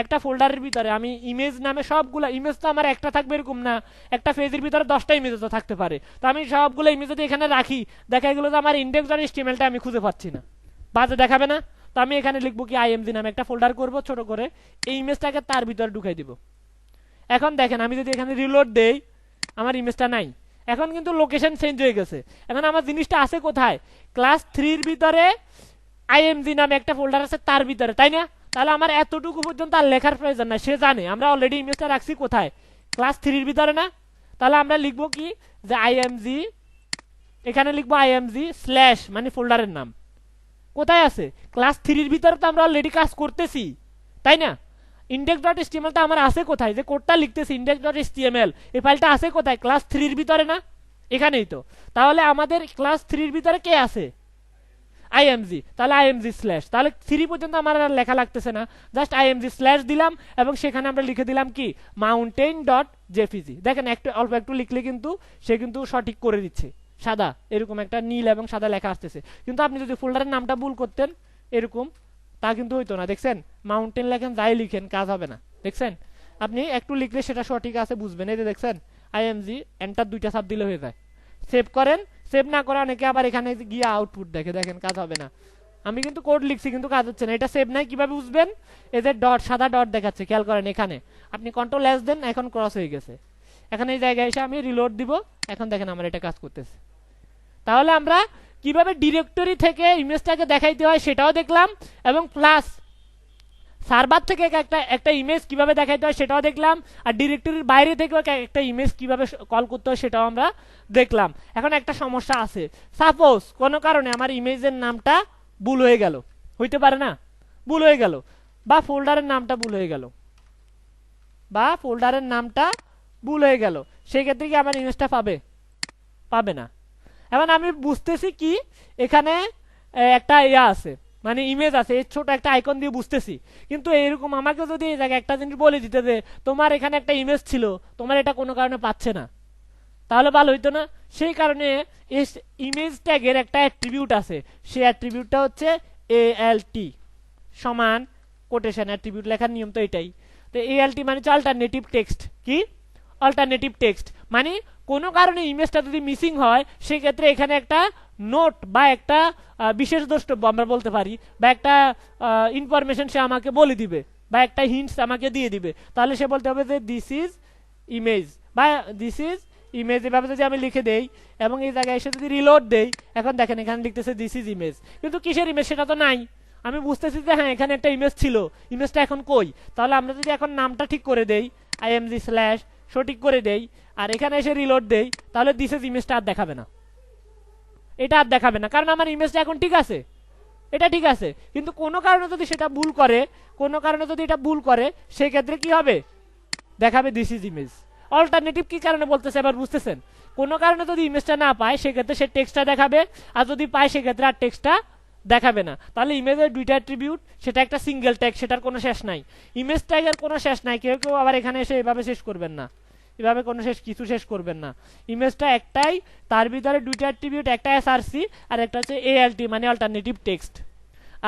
একটা ফোল্ডারের ভিতরে। আমি ইমেজ নামে সবগুলো ইমেজ তো আমার একটা থাকবে এরকম না, একটা পেজের ভিতরে 10টা ইমেজ তো থাকতে পারে। তো আমি সবগুলো ইমেজ যদি এখানে রাখি, দেখা গেলো যে আমার index.html আমি খুঁজে পাচ্ছি না, বাজে দেখাবে না। তো আমি এখানে লিখবো কি img নামে একটা ফোল্ডার করব ছোট করে, এই ইমেজটাকে তার ভিতরে ঢুকাই দিব। এখন দেখেন আমি যদি এখানে রিলোড দেই, আমার ইমেজটা নাই, এখন কিন্তু লোকেশন চেঞ্জ হয়ে গেছে। এখন আমার জিনিসটা আছে কোথায়, ক্লাস 3 এর ভিতরে img নামে একটা ফোল্ডার আছে তার ভিতরে, তাই না। তাহলে আমার এতটুকু পর্যন্ত আর লেখার প্রয়োজন নাই, সে জানে আমরা অলরেডি ইমেজটা রাখছি কোথায়, ক্লাস 3 এর ভিতরে না। তাহলে আমরা লিখবো কি যে img, এখানে লিখবো img স্ল্যাশ মানে ফোল্ডারের নাম কোথায় আছে, ক্লাস 3 এর ভিতরে তো আমরা অলরেডি কাজ করতেছি, তাই না। index.html টা আমার আছে কোথায়, যে কোডটা লিখতেছি index.html, এই ফাইলটা আছে কোথায়, ক্লাস 3 এর ভিতরে না, এখানেই তো। তাহলে আমাদের ক্লাস 3 এর ভিতরে কে আছে, img, তাহলে img স্ল্যাশ, তাহলে 3 পর্যন্ত আমার আর লেখা লাগতেছে না, জাস্ট img স্ল্যাশ দিলাম এবং সেখানে আমরা লিখে দিলাম কি mountain.jpg। দেখেন একটু অল্প একটু লিখলে কিন্তু সে কিন্তু সঠিক করে দিচ্ছে, সাদা এরকম একটা নীল এবং সাদা লেখা আসতেছে। কিন্তু আপনি যদি ফোল্ডারের নামটা ভুল করতেন এরকম, তা কিন্তু হইতো না, দেখছেন মাউন্টেন লেখেন যাই লিখেন কাজ হবে না, দেখছেন আপনি একটু লিখলে সেটা সঠিক আছে বুঝবেন। এই যে দেখছেন img, এন্টার 2টা চাপ দিলে হয়ে যায়। সেভ করেন, সেভ না করে অনেকে আবার এখানে গিয়ে আউটপুট দেখে, দেখেন কাজ হবে না। আমি কিন্তু কোড লিখছি কিন্তু কাজ হচ্ছে না, এটা সেভ নাই কিভাবে বুঝবেন, এই যে ডট সাদা ডট দেখাচ্ছে, খেয়াল করেন এখানে আপনি Ctrl+S দেন, এখন ক্রস হয়ে গেছে। এখন এই জায়গায় এসে আমি রিলোড দিব, এখন দেখেন আমার এটা কাজ করতেছে। তাহলে আমরা কিভাবে ডিরেক্টরি থেকে ইমেজটাকে দেখাইতে হয় সেটাও দেখলাম, এবং প্লাস সার্ভার থেকে একটা ইমেজ কিভাবে দেখাইতে হয় সেটাও দেখলাম, আর ডিরেক্টরির বাইরে থেকে একটা ইমেজ কিভাবে কল করতে হয় সেটাও আমরা দেখলাম। এখন একটা সমস্যা আছে, সাপোজ কোনো কারণে আমার ইমেজের নামটা ভুল হয়ে গেল, হইতে পারে না, ভুল হয়ে গেল, বা ফোল্ডারের নামটা ভুল হয়ে গেল, সেই ক্ষেত্রে কি আমার ইমেজটা পাবে না। এখন আমি বুঝতেছি কি এখানে একটা ইয়া আছে, মানে ইমেজ আছে, ছোট একটা আইকন দিয়ে বুঝতেছি, কিন্তু এরকম আমাকে যদি এই জায়গায় একটা জিনিস বলে দিতে যে তোমার এখানে একটা ইমেজ ছিল, তোমার এটা কোনো কারণে পাচ্ছে না, তাহলে ভালো হইতো না। সেই কারণে ইমেজ ট্যাগের একটা অ্যাট্রিবিউট আছে, সেই অ্যাট্রিবিউটটা হচ্ছে alt সমান কোটেশন, অ্যাট্রিবিউট লেখার নিয়ম তো এটাই। তো alt মানে হচ্ছে অল্টারনেটিভ টেক্সট, কি অল্টারনেটিভ টেক্সট মানে কোনো কারণে ইমেজটা যদি মিসিং হয় সেক্ষেত্রে এখানে একটা নোট বা একটা বিশেষ দ্রষ্টব্য আমরা বলতে পারি, বা একটা ইনফরমেশন সে আমাকে বলে দিবে, বা একটা হিন্টস আমাকে দিয়ে দিবে। তাহলে সে বলতে হবে যে দিস ইজ ইমেজ, বা দিস ইজ ইমেজ, এভাবে যদি আমি লিখে দেই এবং এই জায়গায় এসে যদি রিলোড দেই, এখন দেখেন এখানে লিখতেছে দিস ইজ ইমেজ, কিন্তু কিসের ইমেজ সেটা তো নাই। আমি বুঝতেছি যে হ্যাঁ এখানে একটা ইমেজ ছিল, ইমেজটা এখন কই। তাহলে আমরা যদি এখন নামটা ঠিক করে দেই, img স্ল্যাশ সঠিক করে দেই, আর এখানে এসে রিলোড দেই, তাহলে দিস ইজ ইমেজটা আর দেখাবে না, এটা আর দেখাবে না, কারণ আমার ইমেজটা এখন ঠিক আছে, এটা ঠিক আছে। কিন্তু কোনো কারণে যদি সেটা ভুল করে, সেই ক্ষেত্রে কি হবে, দেখাবে দিস ইজ ইমেজ। অল্টারনেটিভ কি কারণে বলতেছে এবার বুঝতেছেন, কোনো কারণে যদি ইমেজটা না পায় সেক্ষেত্রে সে টেক্সটটা দেখাবে, আর যদি পায় সেক্ষেত্রে আর টেক্সটটা দেখাবে না। তাহলে ইমেজের দুইটা অ্যাট্রিবিউট, সেটা একটা সিঙ্গেল ট্যাগ, সেটার কোনো শেষ নাই, ইমেজ ট্যাগের কোনো শেষ নাই। কেউ কেউ আবার এখানে এসে এভাবে শেষ করবেন না, এভাবে কোনো কিছু শেষ করবেন না। ইমেজটা একটাই, তার ভিতরে দুইটা অ্যাট্রিবিউট, একটা এসআরসি আর একটা হচ্ছে alt মানে অল্টারনেটিভ টেক্সট।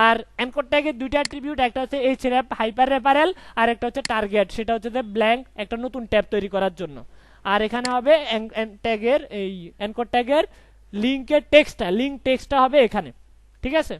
আর এনকোড ট্যাগের দুইটা অ্যাট্রিবিউট, একটা হচ্ছে href হাইপার রেফারেল, আর একটা হচ্ছে টার্গেট, সেটা হচ্ছে যে ব্ল্যাঙ্ক একটা নতুন ট্যাব তৈরি করার জন্য। আর এখানে হবে ট্যাগের এই এনকোড ট্যাগের লিংকের টেক্সটটা, লিংক টেক্সটটা হবে এখানে, ঠিক আছে।